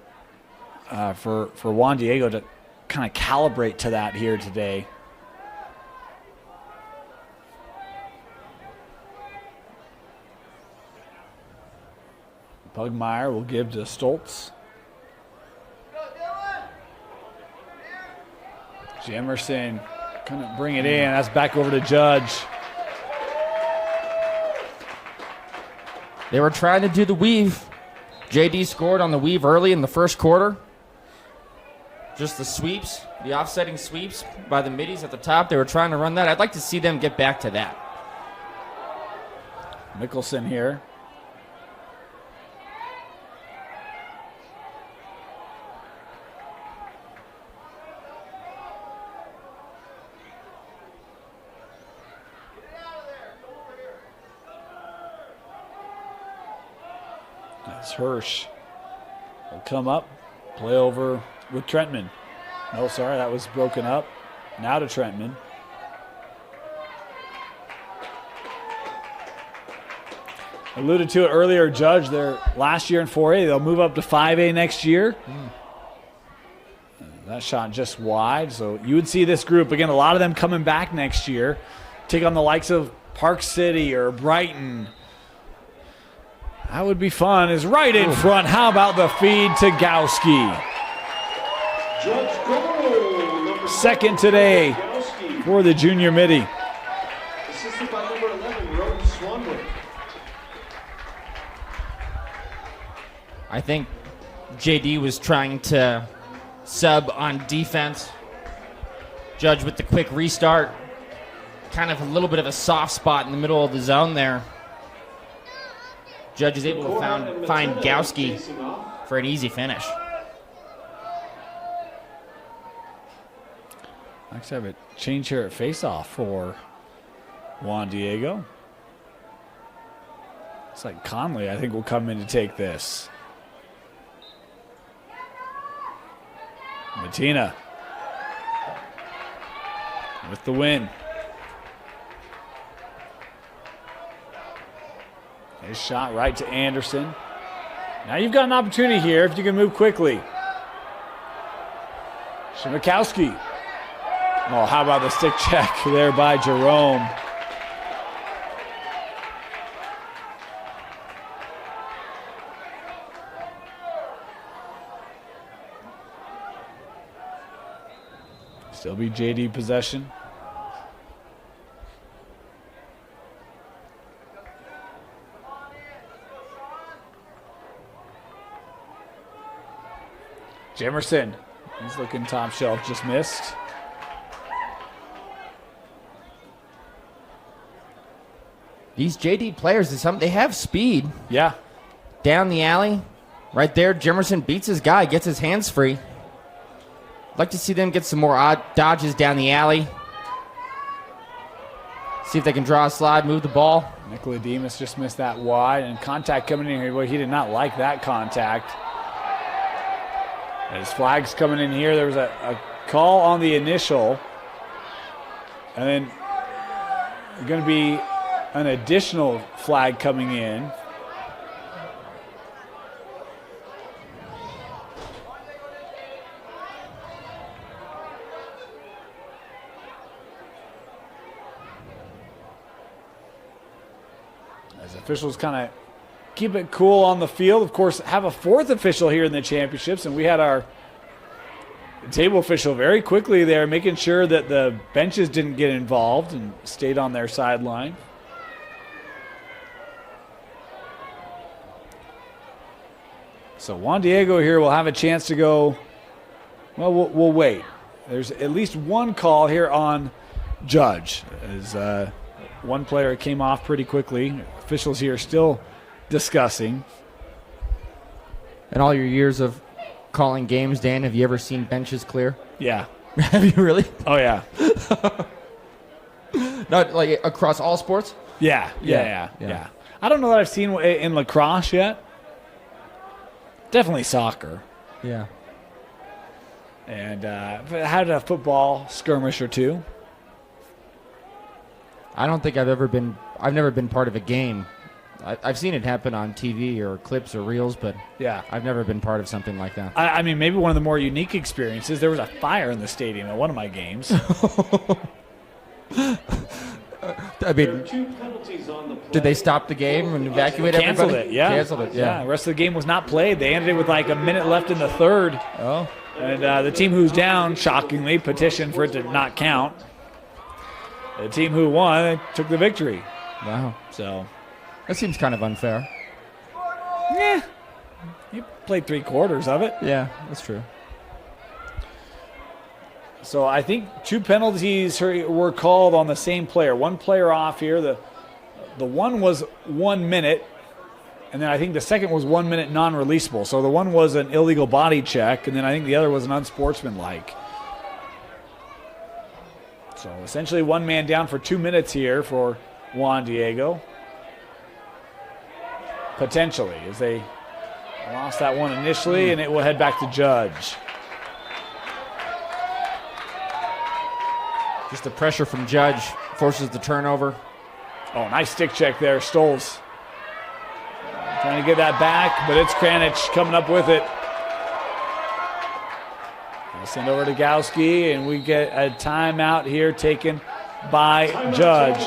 for Juan Diego to kind of calibrate to that here today. Pugmire will give to Stoltz. Jemerson couldn't bring it in. That's back over to Judge. They were trying to do the weave. JD scored on the weave early in the first quarter. Just the sweeps, the offsetting sweeps by the middies at the top. They were trying to run that. I'd like to see them get back to that. Mickelson here. That's Hirsch. Will come up, play over with Trentman. No, sorry, that was broken up. Now to Trentman. Alluded to it earlier, Judge, they're last year in 4A. They'll move up to 5A next year. That shot just wide. So you would see this group, again, a lot of them coming back next year, take on the likes of Park City or Brighton. That would be fun. Is right in front. How about the feed to Gowski? Judge goal, number Second today Gowski. for the junior midi. Assisted by number 11, Roden Swanwick. I think JD was trying to sub on defense. Judge with the quick restart. Kind of a little bit of a soft spot in the middle of the zone there. Judge is able to find Gowski for an easy finish. Let's have a change here at faceoff for Juan Diego. It's like Conley, I think, will come in to take this. Matina with the win. His shot right to Anderson. Now you've got an opportunity here if you can move quickly. Shimakowski. Oh, how about the stick check there by Jerome? Still be JD possession. Jemerson, he's looking top shelf, just missed. These JD players, they have speed. Yeah. Down the alley, right there, Jemerson beats his guy, gets his hands free. I'd like to see them get some more odd dodges down the alley. See if they can draw a slide, move the ball. Nicodemus just missed that wide, and contact coming in here. Well, he did not like that contact. His flag's coming in here. There was a call on the initial. And then going to be an additional flag coming in. As officials kind of keep it cool on the field. Of course, have a fourth official here in the championships, and we had our table official very quickly there making sure that the benches didn't get involved and stayed on their sideline. So Juan Diego here will have a chance to go, well, we'll wait. There's at least one call here on Judge, as one player came off pretty quickly. Officials here still discussing. In all your years of calling games, Dan, have you ever seen benches clear? Yeah. Have you really? Oh, yeah. Not like across all sports? Yeah. I don't know that I've seen in lacrosse yet. Definitely soccer. Yeah. and had a football skirmish or two. I don't think I've never been part of a game. I've seen it happen on TV or clips or reels, but Yeah. I've never been part of something like that. I mean, maybe one of the more unique experiences, there was a fire in the stadium at one of my games. I There mean, are 2 penalties on the play. did they stop the game and evacuate Canceled everybody? it, yeah. Canceled it, yeah. The rest of the game was not played. They ended it with like a minute left in the third. Oh, And the team who's down, shockingly, petitioned for it to not count. The team who won took the victory. wow. So, That seems kind of unfair. yeah, you played 3 quarters of it. Yeah, that's true. So I think 2 penalties were called on the same player. One player off here. The one was 1 minute, and then I think the second was 1 minute non-releasable. So the one was an illegal body check, and then I think the other was an unsportsmanlike. So essentially 1 man down for 2 minutes here for Juan Diego. Potentially, as they lost that one initially, and it will head back to Judge. Just the pressure from Judge forces the turnover. Oh, nice stick check there, Stolz. Trying to get that back, but it's Kranich coming up with it. We'll send over to Gowski, and we get a timeout here taken by Judge.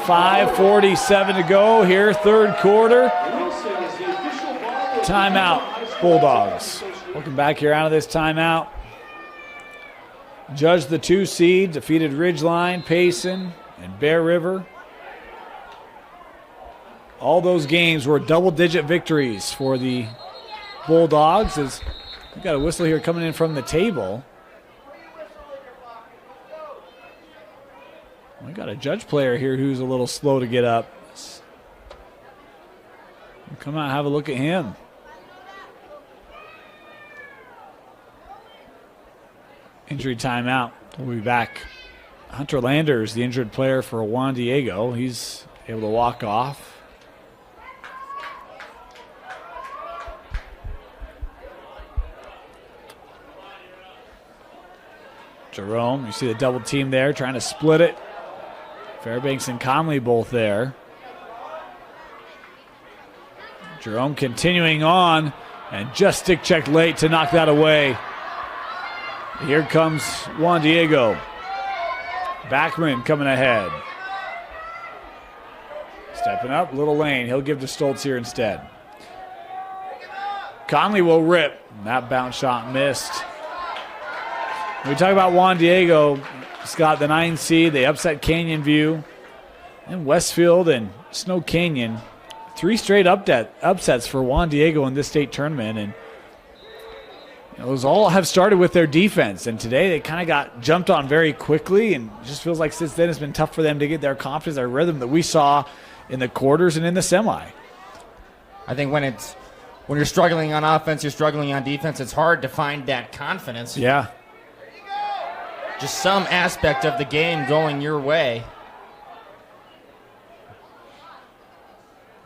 5:47 to go here, third quarter. Wilson is the official ball. Timeout, Bulldogs. Welcome back here out of this timeout. Judge, the 2 seed, defeated Ridgeline, Payson, and Bear River. All those games were double-digit victories for the Bulldogs. As we got a whistle here coming in from the table. We got a Judge player here who's a little slow to get up. Come out and have a look at him. Injury timeout. We'll be back. Hunter Landers, the injured player for Juan Diego. He's able to walk off. Jerome, you see the double team there, trying to split it. Fairbanks and Conley both there. Jerome continuing on, and just stick checked late to knock that away. Here comes Juan Diego. Backman coming ahead. Stepping up, little lane. He'll give to Stoltz here instead. Conley will rip. That bounce shot missed. When we talk about Juan Diego, Scott, the 9 seed, they upset Canyon View and Westfield and Snow Canyon. 3 straight upsets for Juan Diego in this state tournament, and those all have started with their defense. And today they kind of got jumped on very quickly, and it just feels like since then it's been tough for them to get their confidence, their rhythm that we saw in the quarters and in the semi. I think when you're struggling on offense, you're struggling on defense, it's hard to find that confidence. Yeah. Just some aspect of the game going your way.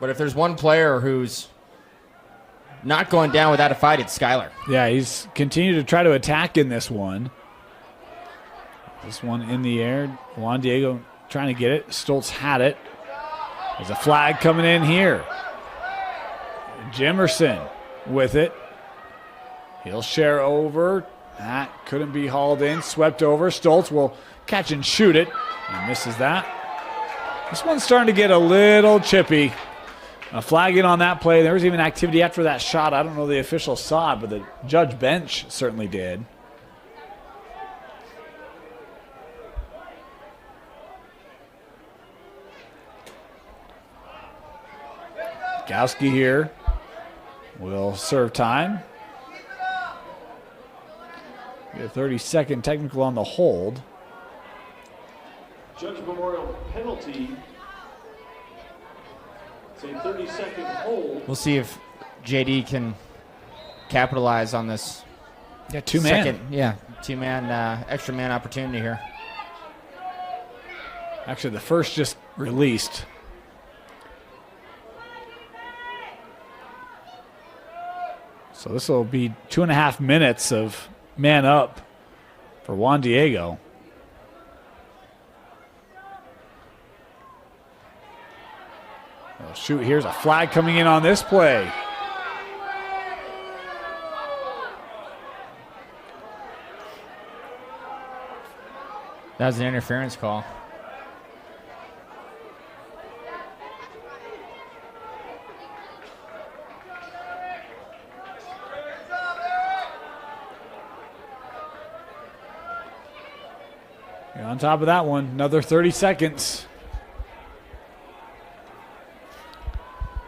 But if there's one player who's not going down without a fight, it's Skylar. Yeah, he's continued to try to attack in this one. This one in the air. Juan Diego trying to get it. Stoltz had it. There's a flag coming in here. Jimerson with it. He'll share over. That couldn't be hauled in. Swept over. Stoltz will catch and shoot it. And misses that. This one's starting to get a little chippy. A flag in on that play. There was even activity after that shot. I don't know the official saw it, but the judge bench certainly did. Gowski here will serve time. Get a 30-second technical on the hold. Judge Memorial penalty. It's a 30-second hold. We'll see if JD can capitalize on this. Yeah, two-man. Two-man, extra man opportunity here. Actually, the first just released. So this will be 2.5 minutes of man up for Juan Diego. Oh, shoot, here's a flag coming in on this play. That was an interference call. You're on top of that one. Another 30 seconds.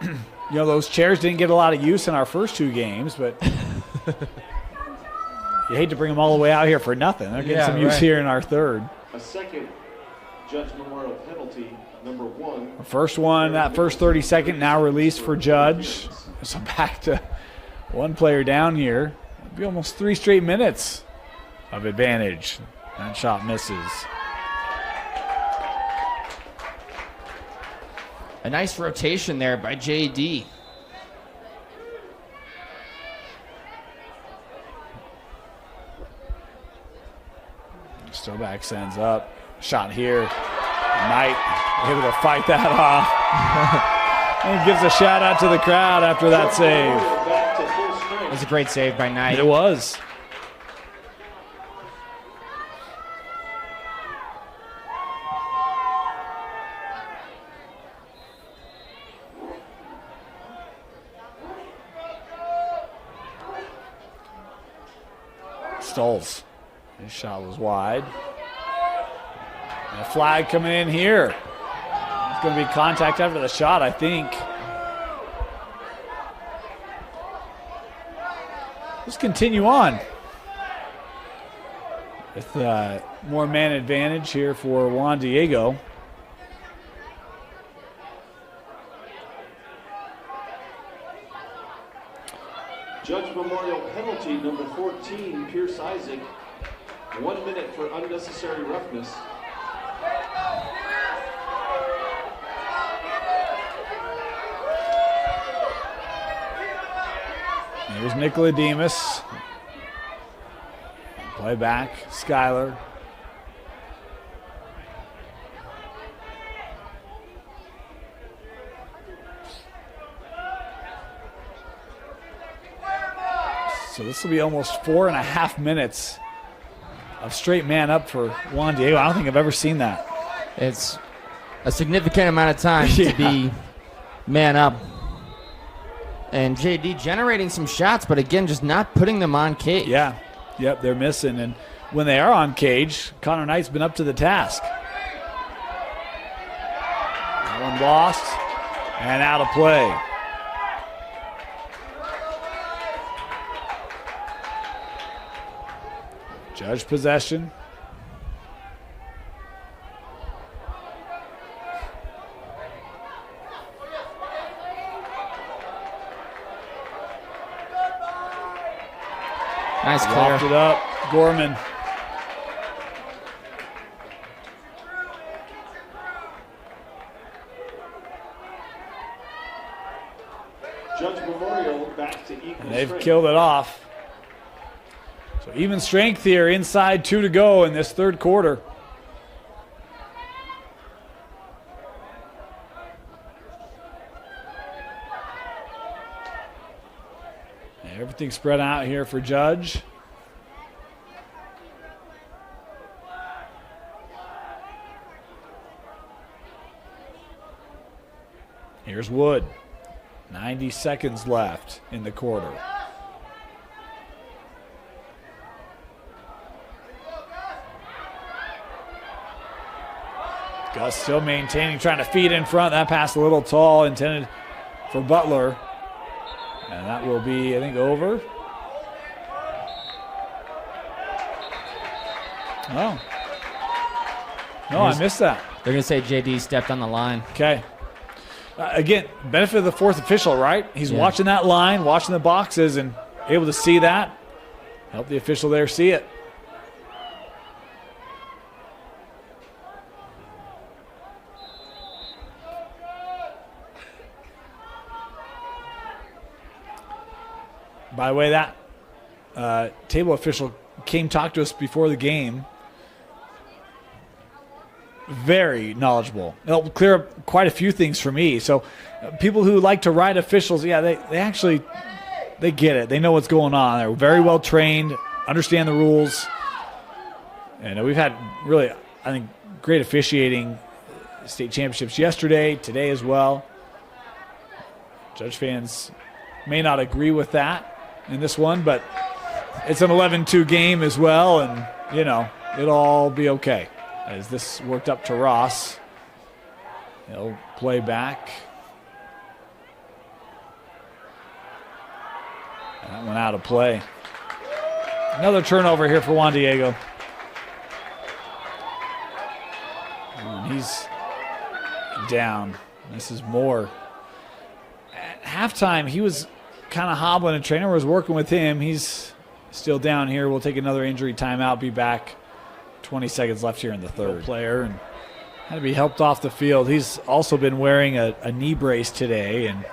You know, those chairs didn't get a lot of use in our first 2 games, but you hate to bring them all the way out here for nothing. They're getting some use here in our third. A second Judge Memorial penalty, number 1. First one, that first 30-second, now released for Judge. So back to one player down here. It'll be almost 3 straight minutes of advantage. That shot misses. A nice rotation there by JD. Stoback sends up. Shot here. Knight able to fight that off. And gives a shout out to the crowd after that save. It was a great save by Knight. It was. Stolz. His shot was wide. And a flag coming in here. It's going to be contact after the shot, I think. Let's continue on with more man advantage here for Juan Diego. Judge Memorial penalty, number 14, Pierce Isaac. 1 minute for unnecessary roughness. Here's Nicola Demas. Play back, Skyler. So this will be almost 4.5 minutes of straight man up for Juan Diego. I don't think I've ever seen that. It's a significant amount of time to be man up. And JD generating some shots, but again, just not putting them on cage. Yeah, yep, they're missing. And when they are on cage, Connor Knight's been up to the task. That one lost and out of play. Judge possession. Nice clear. Locked it up. Gorman. Judge Memorial back to equal And they've strength. killed it off. So even strength here, inside 2 to go in this third quarter. And everything spread out here for Judge. Here's Wood. 90 seconds left in the quarter. Gus still maintaining, trying to feed in front. That pass a little tall, intended for Butler. And that will be, I think, over. Oh. No, I missed that. They're going to say JD stepped on the line. Okay. Again, benefit of the fourth official, right? He's watching that line, watching the boxes, and able to see that. Help the official there see it. By the way, that table official came talk to us before the game. Very knowledgeable. It'll clear up quite a few things for me. So people who like to ride officials, yeah, they actually they get it. They know what's going on. They're very well trained, understand the rules. And we've had really, I think, great officiating state championships yesterday, today as well. Judge fans may not agree with that in this one, but it's an 11-2 game as well, and, you know, it'll all be okay. As this worked up to Ross, he'll play back. That one out of play. Another turnover here for Juan Diego. And he's down. This is more. At halftime, he was kind of hobbling. A trainer was working with him. He's still down here. We'll take another injury timeout, be back. 20 seconds left here in the third. Player and had to be helped off the field. He's also been wearing a knee brace today, and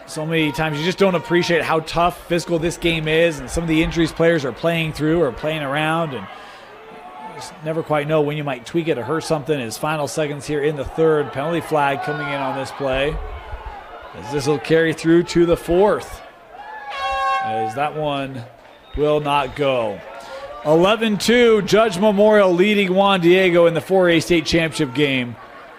so many times you just don't appreciate how tough physical this game is, and some of the injuries players are playing through or playing around, and you just never quite know when you might tweak it or hurt something. His final seconds here in the third. Penalty flag coming in on this play, as this will carry through to the fourth, as that one will not go. 11-2, Judge Memorial leading Juan Diego in the 4A state championship game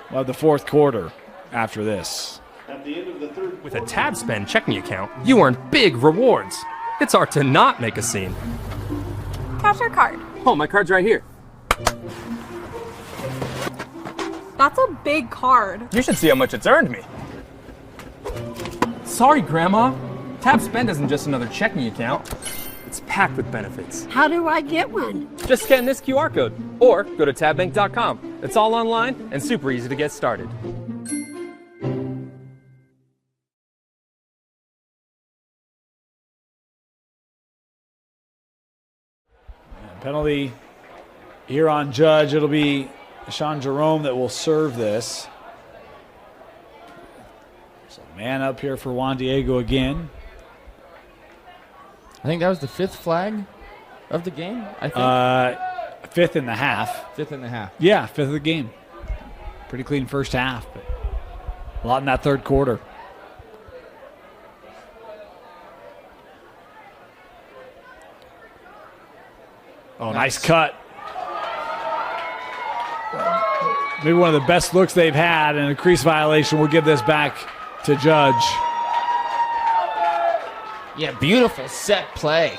of the fourth quarter after this. At the end of the third With a tab spend checking account, you earn big rewards. It's hard to not make a scene. Cash or card? Oh, my card's right here. That's a big card. You should see how much it's earned me. Sorry, Grandma. Tab spend isn't just another checking account. It's packed with benefits. How do I get one? Just scan this QR code or go to tabbank.com. It's all online and super easy to get started. Penalty here on Judge. It'll be Sean Jerome that will serve this. So man up here for Juan Diego again. I think that was the fifth flag of the game, I think. Fifth in the half. Fifth and a half. Yeah, fifth of the game. Pretty clean first half, but a lot in that third quarter. Oh, nice cut. Maybe one of the best looks they've had, and a crease violation will give this back to Judge. Yeah, beautiful set play.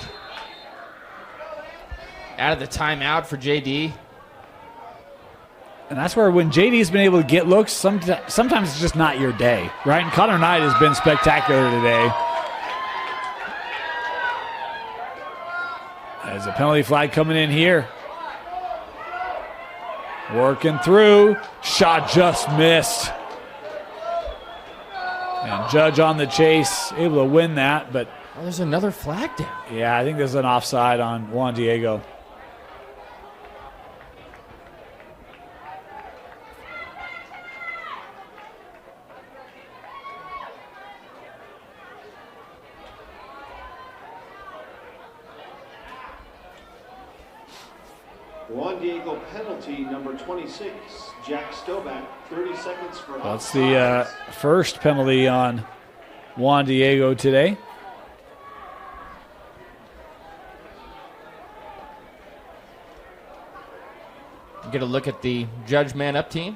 Out of the timeout for JD. And that's where when JD's been able to get looks, sometimes it's just not your day, right? And Connor Knight has been spectacular today. There's a penalty flag coming in here. Working through. Shot just missed. And Judge on the chase, able to win that, but Oh, there's another flag down. yeah, I think there's an offside on Juan Diego. Juan Diego penalty number 26, Jack Stoback, 30 seconds for That's offsides. the first penalty on Juan Diego today. Get a look at the Judge man up team.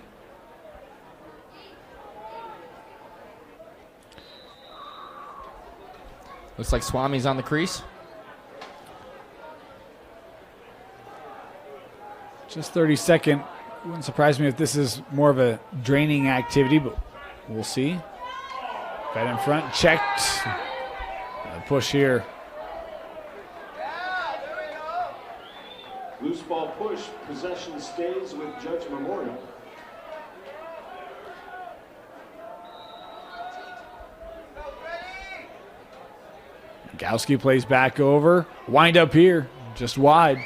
Looks like Swami's on the crease. Just 32nd. Wouldn't surprise me if this is more of a draining activity, but we'll see. Right in front, checked. A push here. Loose ball push, possession stays with Judge Memorial. Gowski plays back over. Wind up here, just wide.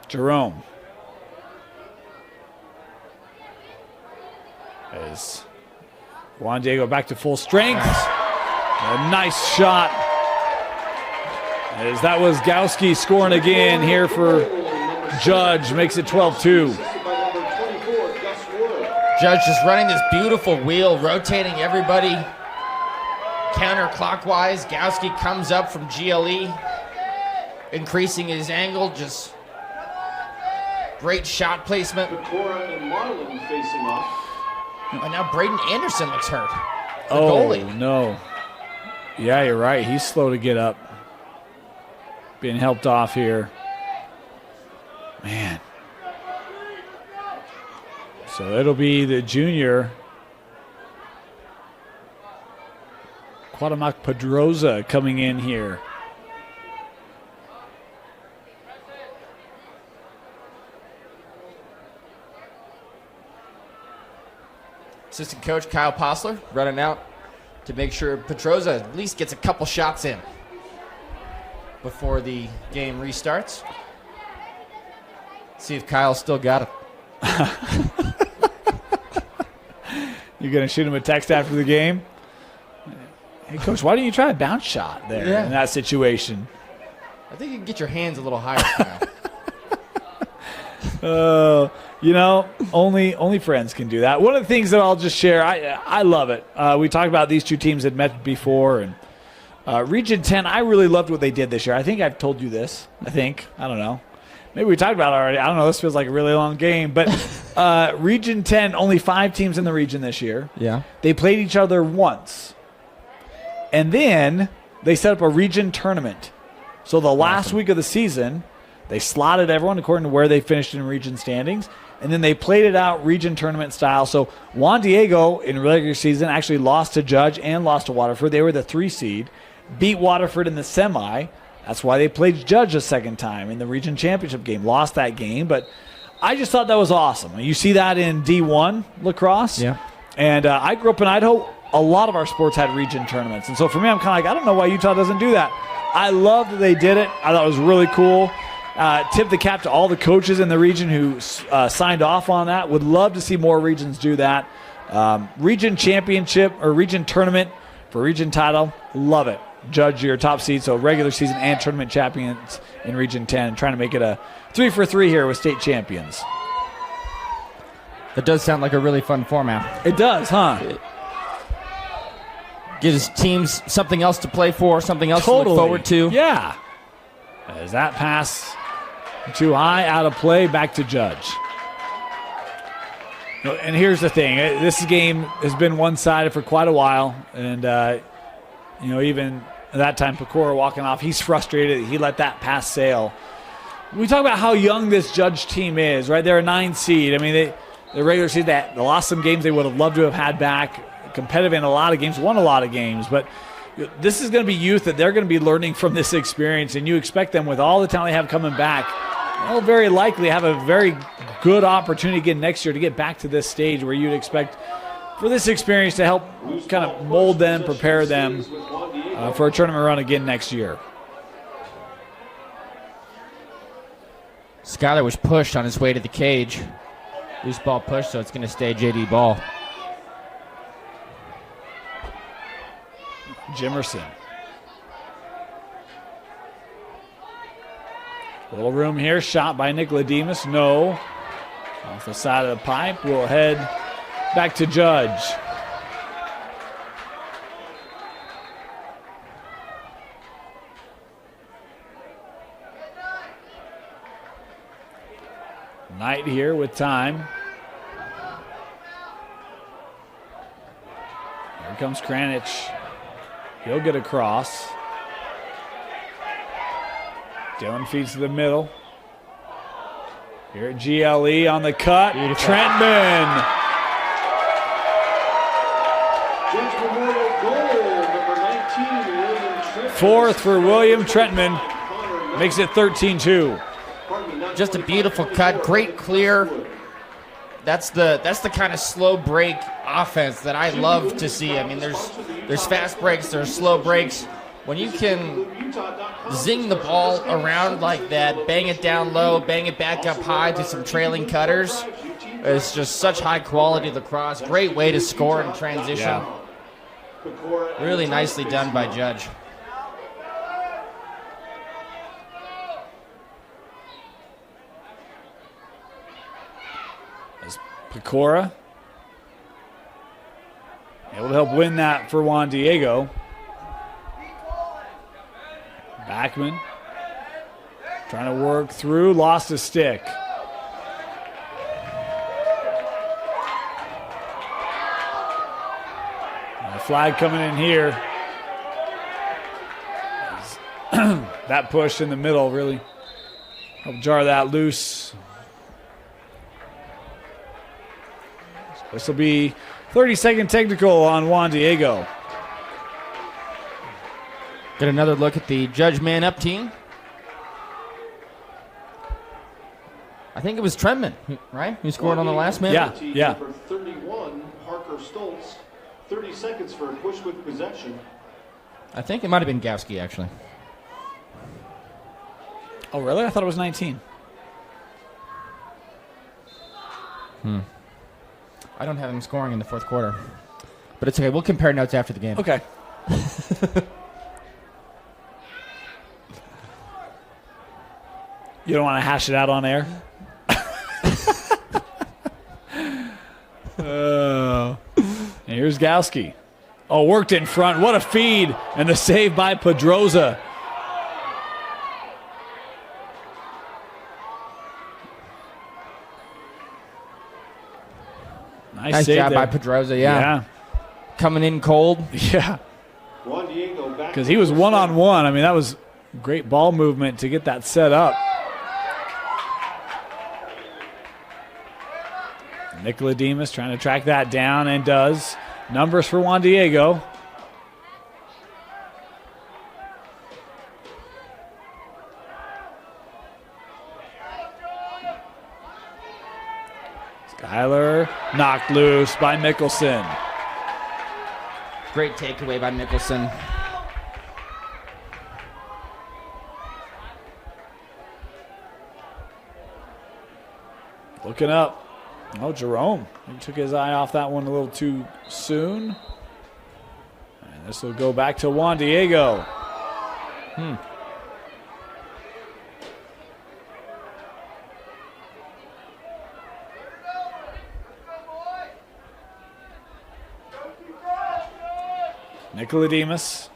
Jerome. As Juan Diego back to full strength. A nice shot. As that was Gowski scoring again here for Judge. Makes it 12-2. Judge just running this beautiful wheel, rotating everybody counterclockwise. Gowski comes up from GLE, increasing his angle. Just great shot placement. Pecora and Marlin facing off. And now Braden Anderson looks hurt. The Oh, goalie. no. Yeah, you're right. He's slow to get up. Being helped off here. Man. So it'll be the junior Cuauhtémoc Pedroza coming in here. Assistant coach Kyle Posler running out to make sure Pedroza at least gets a couple shots in before the game restarts. See if Kyle's still got it. You're going to shoot him a text after the game? Hey, Coach, why didn't you try a bounce shot there in that situation? I think you can get your hands a little higher, Kyle. Only friends can do that. One of the things that I'll just share, I love it. We talked about these two teams had met before, and Region 10, I really loved what they did this year. I think I've told you this. I don't know. Maybe we talked about it already. I don't know. This feels like a really long game. But Region 10, only 5 teams in the region this year. Yeah. They played each other once. And then they set up a region tournament. So the last week of the season, they slotted everyone according to where they finished in region standings. And then they played it out region tournament style. So Juan Diego in regular season actually lost to Judge and lost to Waterford. They were the 3 seed. Beat Waterford in the semi. That's why they played Judge a second time in the region championship game. Lost that game, but I just thought that was awesome. You see that in D1 lacrosse. Yeah. And I grew up in Idaho. A lot of our sports had region tournaments. And so for me, I'm kind of like, I don't know why Utah doesn't do that. I loved that they did it. I thought it was really cool. Tip the cap to all the coaches in the region who signed off on that. Would love to see more regions do that. Region championship or region tournament for region title. Love it. Judge your top seed, so regular season and tournament champions in Region 10, trying to make it a 3-for-3 here with state champions. That does sound like a really fun format. It does, huh? It gives teams something else to play for, something else to look forward to. Yeah. As that pass too high, out of play, back to Judge. And here's the thing. This game has been one-sided for quite a while, and even at that time, Pecora walking off, he's frustrated. He let that pass sail. We talk about how young this Judge team is, right? They're a 9 seed. I mean, the regular season, they lost some games they would have loved to have had back. Competitive in a lot of games, won a lot of games. But this is going to be youth that they're going to be learning from this experience, and you expect them, with all the talent they have coming back, they'll very likely have a very good opportunity again next year to get back to this stage where you'd expect for this experience to help kind of mold them, prepare them for a tournament run again next year. Skyler was pushed on his way to the cage. Loose ball push, so it's going to stay JD ball. Jimerson. A little room here. Shot by Nick Lademus. No. Off the side of the pipe. We'll head back to Judge. Knight here with time. Here comes Kranich. He'll get across. Dylan feeds to the middle. Here at GLE on the cut. Beautiful. Trentman. Judge Memorial goal, number 19, William Trentman. 4th for William Trentman. Makes it 13-2. Just a beautiful cut, great clear. That's the kind of slow break offense that I love to see. I mean, there's fast breaks, there's slow breaks. when you can zing the ball around like that, bang it down low, bang it back up high to some trailing cutters, it's just such high quality lacrosse. Great way to score in transition. Yeah. Really nicely done by Judge. As Pecora able to help win that for Juan Diego. Backman trying to work through, lost a stick. And a flag coming in here. That push in the middle really helped jar that loose. This will be 30-second technical on Juan Diego. Get another look at the Judge man-up team. I think it was Trentman, right? Who scored on the last man? Yeah. Number 31, Parker Stoltz. 30 seconds for a push with possession. I think it might have been Gowski, actually. Oh, really? I thought it was 19. I don't have him scoring in the fourth quarter. But it's okay. We'll compare notes after the game. Okay. You don't want to hash it out on air? And here's Gowski. Oh, worked in front. What a feed. And the save by Pedroza. Nice save job there. by Pedroza, yeah. Coming in cold. Yeah. Juan Diego back. Because he was one-on-one. I mean, that was great ball movement to get that set up. Nicola Demas trying to track that down and does. Numbers for Juan Diego. Skyler knocked loose by Mickelson. Great takeaway by Mickelson. Looking up. Oh, Jerome. He took his eye off that one a little too soon. And this will go back to Juan Diego. Nicola Demas.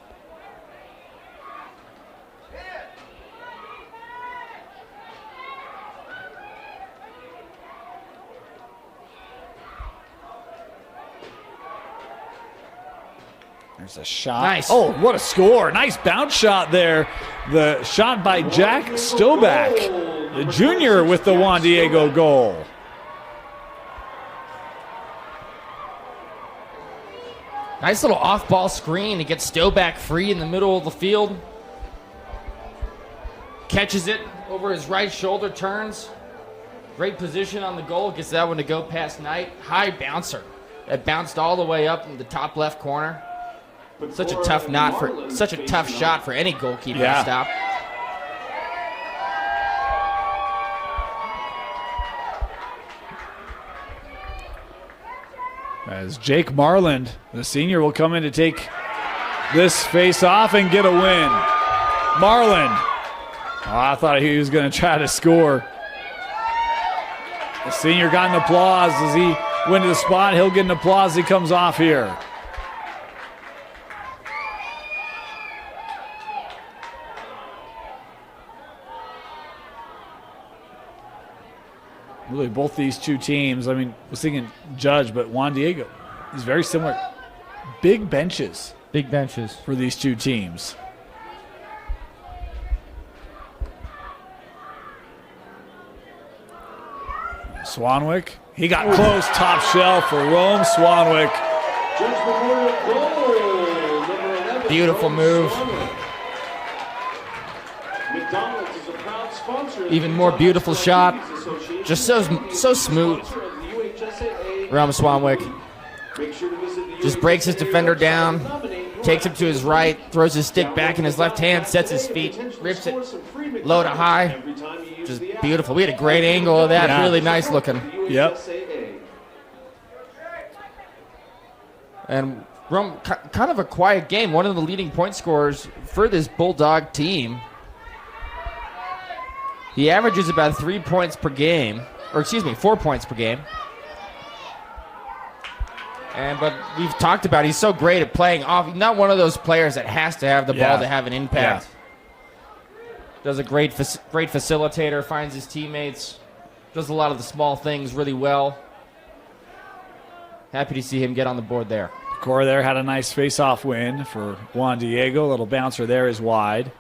There's a shot. Nice. Oh, what a score. Nice bounce shot there. The shot by Jack Stoback, the junior, with the Juan Diego goal. Nice little off-ball screen to get Stoback free in the middle of the field. Catches it over his right shoulder, turns. Great position on the goal, gets that one to go past Knight. High bouncer. It bounced all the way up in the top left corner. Such a tough shot for any goalkeeper to stop. As Jake Marland, the senior, will come in to take this face off and get a win. Marland. Oh, I thought he was going to try to score. The senior got an applause as he went to the spot. He'll get an applause as he comes off here. Really, both these two teams, I mean, I was thinking Judge, but Juan Diego is very similar. Big benches. Big benches. For these two teams. Swanwick, he got close, top shelf for Rome Swanwick. Judge Memorial goal, number 11. Beautiful move. McDonald's is a proud sponsor. Even more beautiful shot. Just so smooth. Rome Swanwick just breaks his defender down. takes him to his right, throws his stick back in his left hand, sets his feet, rips it low to high. Just beautiful. We had a great angle of that. Yeah. Really nice looking. Yep. And Rome, kind of a quiet game. One of the leading point scorers for this Bulldog team. He averages about 3 points per game, or excuse me, 4 points per game. But we've talked about he's so great at playing off. He's not one of those players that has to have the ball to have an impact. Does a great facilitator, finds his teammates, does a lot of the small things really well. Happy to see him get on the board there. Cora there had a nice face-off win for Juan Diego. Little bouncer there is wide.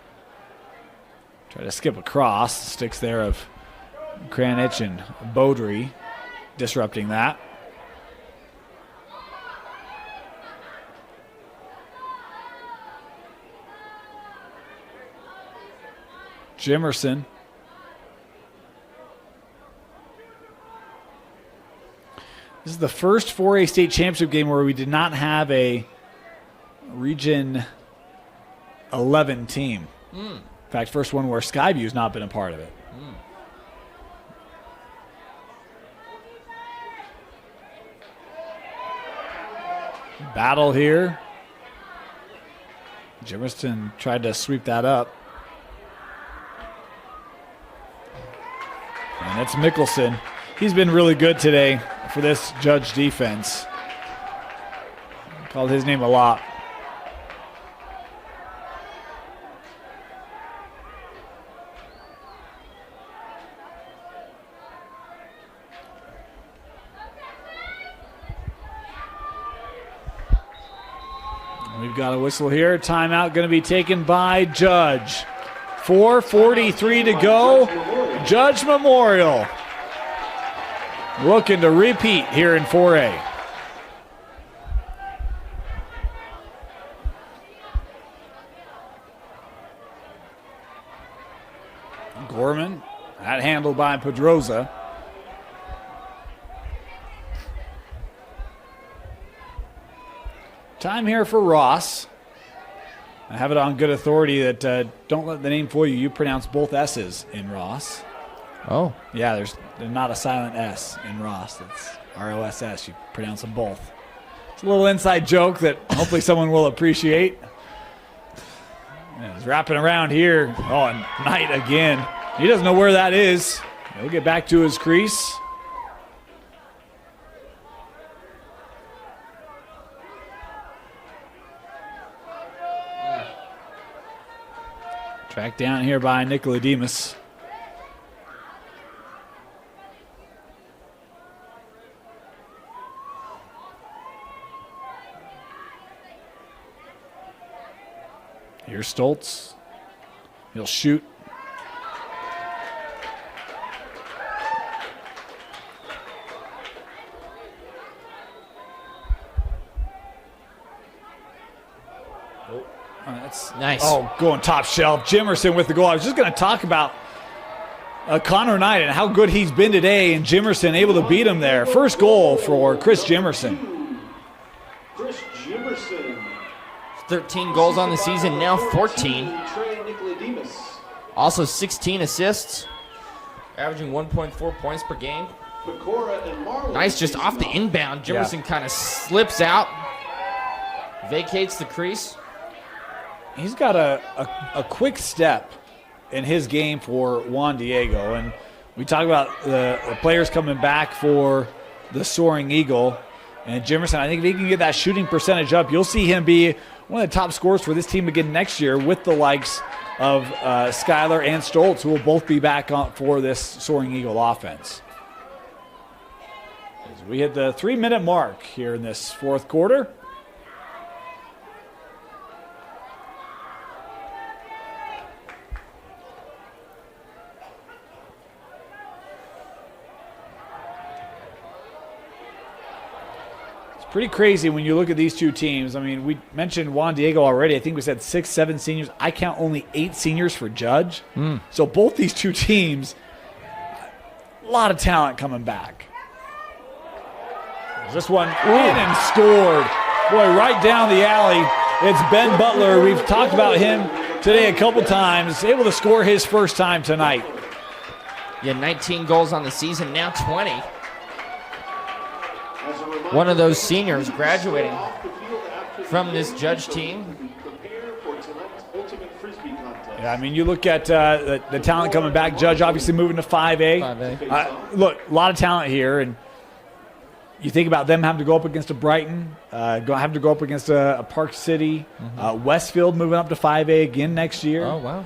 Try to skip across. Sticks there of Kranich and Beaudry disrupting that. Jimerson. This is the first 4A state championship game where we did not have a Region 11 team. In fact, first one where Skyview's not been a part of it. Battle here. Jimerson tried to sweep that up. And it's Mickelson. He's been really good today for this Judge defense. Called his name a lot. We've got a whistle here. Timeout going to be taken by Judge. 4:43 to go. Judge Memorial looking to repeat here in 4A. Gorman, that handled by Pedroza. Time here for Ross. I have it on good authority that don't let the name fool you. You pronounce both S's in Ross. Oh. Yeah, there's not a silent S in Ross. It's R-O-S-S. You pronounce them both. It's a little inside joke that hopefully someone will appreciate. Yeah, he's wrapping around here. Oh, and Knight again. He doesn't know where that is. He'll get back to his crease. Tracked down here by Nicolademus. Here's Stoltz. He'll shoot. That's nice. Oh, going top shelf. Jimerson with the goal. I was just going to talk about Connor Knight and how good he's been today, and Jimerson able to beat him there. First goal for Chris Jimerson. Chris Jimerson. 13 goals on the season, now 14. Also 16 assists, averaging 1.4 points per game. Nice, just off the inbound. Jimerson kind of slips out, vacates the crease. He's got a quick step in his game for Juan Diego. And we talk about the players coming back for the Soaring Eagle. And Jimerson, I think if he can get that shooting percentage up, you'll see him be one of the top scorers for this team again next year with the likes of Skyler and Stoltz, who will both be back on for this Soaring Eagle offense. As we hit the 3-minute mark here in this fourth quarter. Pretty crazy when you look at these two teams. I mean, we mentioned Juan Diego already. I think we said 6, 7 seniors. I count only 8 seniors for Judge. So both these two teams, a lot of talent coming back. There's this one in and scored. Boy, right down the alley. It's Ben Butler. We've talked about him today a couple times. Able to score his first time tonight. Yeah, 19 goals on the season, now 20. One of those seniors graduating from this Judge team. Yeah, I mean, you look at the talent coming back. Judge obviously moving to 5A. Look, a lot of talent here, and you think about them having to go up against a Brighton, having to go up against a Park City, Westfield moving up to 5A again next year. Oh, wow.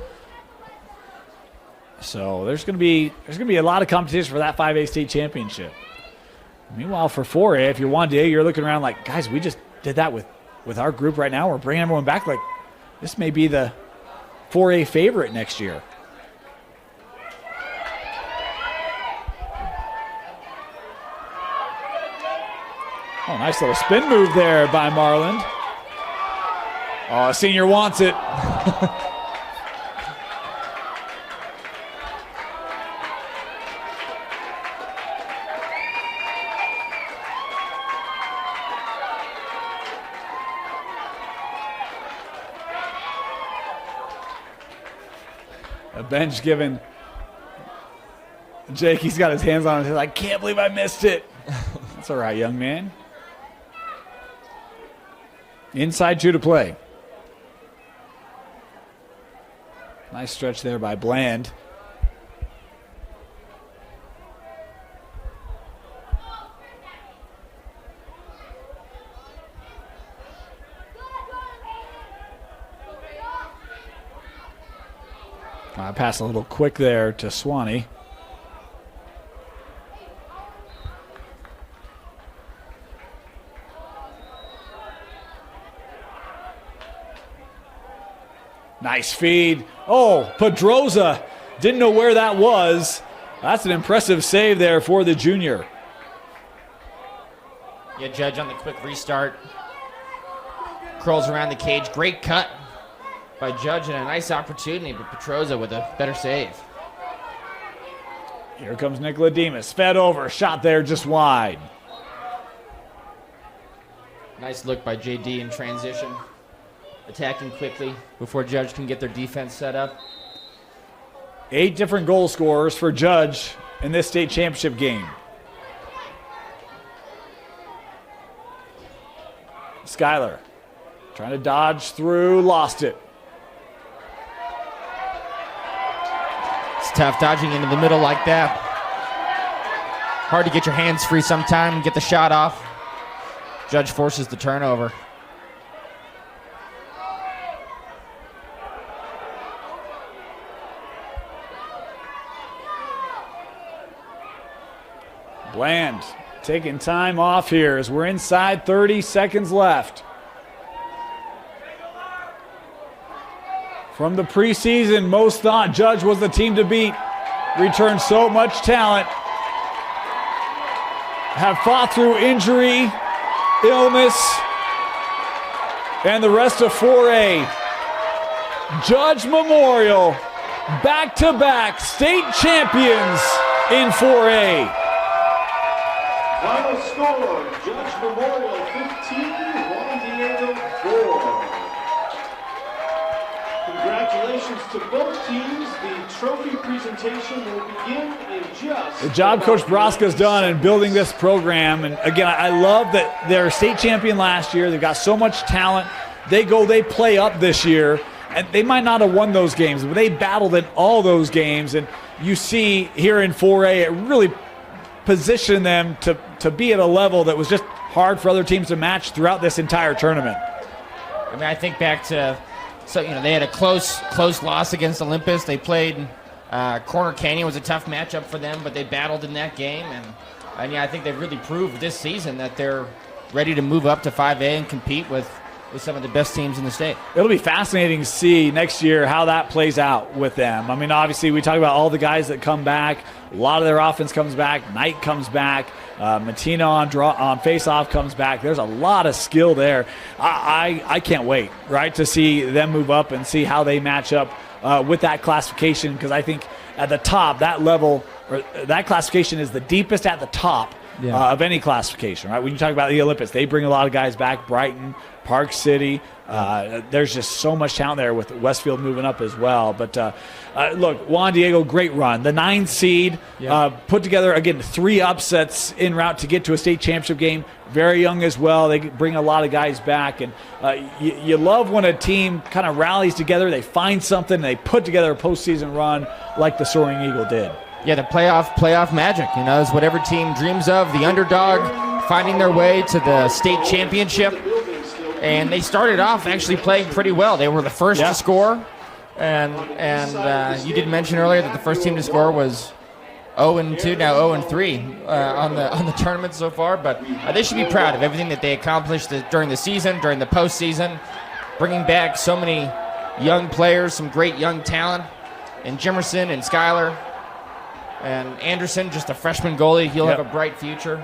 So there's going to be a lot of competition for that 5A state championship. Meanwhile, for 4A, if you're Juan Diego, you're looking around like, guys, we just did that with our group right now. We're bringing everyone back. Like, this may be the 4A favorite next year. Oh, nice little spin move there by Marland. Oh, senior wants it. Bench giving Jake, he's got his hands on it. He's like, I can't believe I missed it. That's all right, young man. Inside 2 to play. Nice stretch there by Bland. Pass a little quick there to Swanee. Nice feed. Oh, Pedroza didn't know where that was. That's an impressive save there for the junior. Yeah, Judge on the quick restart. Curls around the cage. Great cut by Judge and a nice opportunity, but Petroza with a better save. Here comes Nicola Demas. Fed over. Shot there just wide. Nice look by JD in transition. Attacking quickly before Judge can get their defense set up. 8 different goal scorers for Judge in this state championship game. Skyler trying to dodge through, lost it. It's tough dodging into the middle like that. Hard to get your hands free sometime and get the shot off. Judge forces the turnover. Bland taking time off here as we're inside 30 seconds left. From the preseason, most thought Judge was the team to beat. Returned so much talent. Have fought through injury, illness, and the rest of 4A. Judge Memorial, back-to-back state champions in 4A. Final score, Judge Memorial 15, Juan Diego 4. Congratulations to both teams. The trophy presentation will begin in just... The job Coach Broska's done in building this program. And again, I love that they're state champion last year. They've got so much talent. They play up this year. And they might not have won those games, but they battled in all those games. And you see here in 4A, it really positioned them to be at a level that was just hard for other teams to match throughout this entire tournament. I mean, I think back to, they had a close loss against Olympus. They played Corner Canyon, was a tough matchup for them, but they battled in that game. And yeah, I think they've really proved this season that they're ready to move up to 5A and compete with some of the best teams in the state. It'll be fascinating to see next year how that plays out with them. I mean, obviously, we talk about all the guys that come back. A lot of their offense comes back. Knight comes back. Matina on face-off comes back. There's a lot of skill there. I can't wait, right, to see them move up and see how they match up with that classification, because I think at the top, that level, or that classification is the deepest at the top of any classification, right? When you talk about the Olympics, they bring a lot of guys back. Brighton, Park City. There's just so much talent there with Westfield moving up as well. But look, Juan Diego, great run. The 9 seed put together, again, 3 upsets en route to get to a state championship game. Very young as well. They bring a lot of guys back. And you love when a team kind of rallies together. They find something, and they put together a postseason run like the Soaring Eagle did. Yeah, the playoff magic, is what every team dreams of. The underdog finding their way to the state championship. And they started off actually playing pretty well. They were the first to score. And you did mention earlier that the first team to score was 0-2, now 0-3 on the tournament so far. But they should be proud of everything that they accomplished during the season, during the postseason, bringing back so many young players, some great young talent, and Jimerson and Schuyler. And Anderson, just a freshman goalie, he'll have a bright future.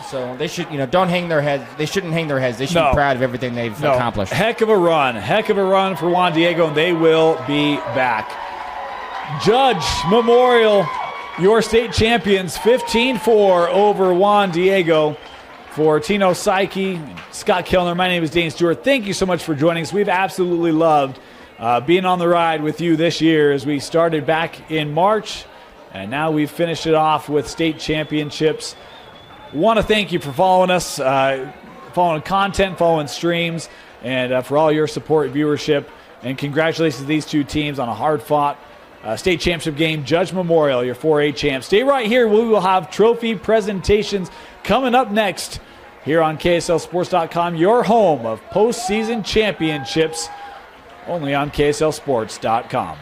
So they should, don't hang their heads. They shouldn't hang their heads. They should be proud of everything they've accomplished. Heck of a run for Juan Diego, and they will be back. Judge Memorial, your state champions, 15-4 over Juan Diego. For Tino Psyche, Scott Kellner, my name is Dane Stewart. Thank you so much for joining us. We've absolutely loved being on the ride with you this year as we started back in March, and now we've finished it off with state championships. Want to thank you for following us, following content, following streams, and for all your support and viewership. And congratulations to these 2 teams on a hard-fought state championship game. Judge Memorial, your 4A champs. Stay right here. We will have trophy presentations coming up next here on KSLSports.com, your home of postseason championships, only on KSLSports.com.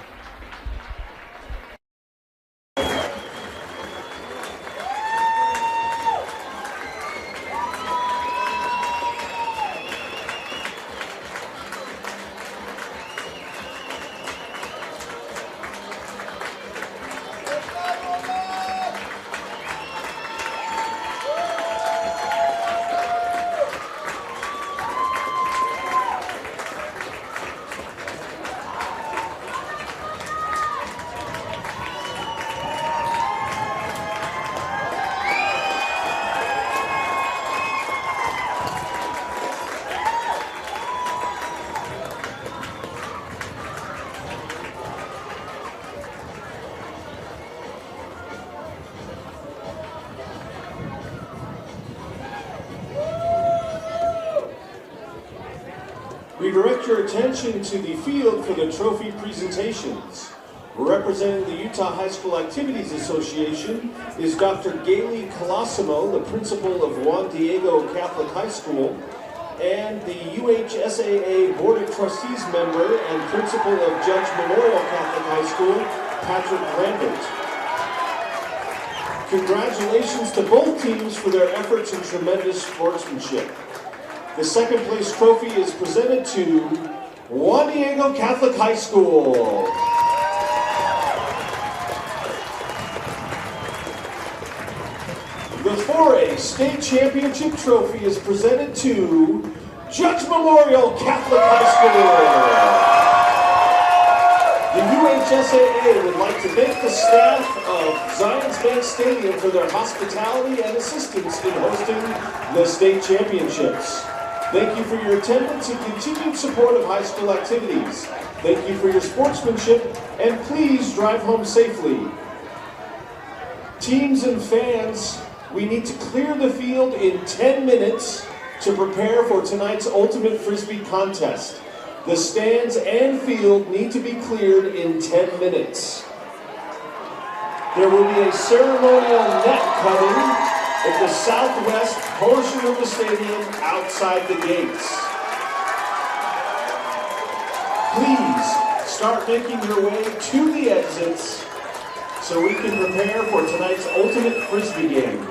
We direct your attention to the field for the trophy presentations. Representing the Utah High School Activities Association is Dr. Gailey Colosimo, the principal of Juan Diego Catholic High School, and the UHSAA Board of Trustees member and principal of Judge Memorial Catholic High School, Patrick Randert. Congratulations to both teams for their efforts and tremendous sportsmanship. The second place trophy is presented to Juan Diego Catholic High School. The 4A State Championship Trophy is presented to Judge Memorial Catholic High School. The UHSAA would like to thank the staff of Zions Bank Stadium for their hospitality and assistance in hosting the state championships. Thank you for your attendance and continued support of high school activities. Thank you for your sportsmanship, and please drive home safely. Teams and fans, we need to clear the field in 10 minutes to prepare for tonight's Ultimate Frisbee contest. The stands and field need to be cleared in 10 minutes. There will be a ceremonial net cutting at the southwest portion of the stadium outside the gates. Please start making your way to the exits so we can prepare for tonight's Ultimate Frisbee game.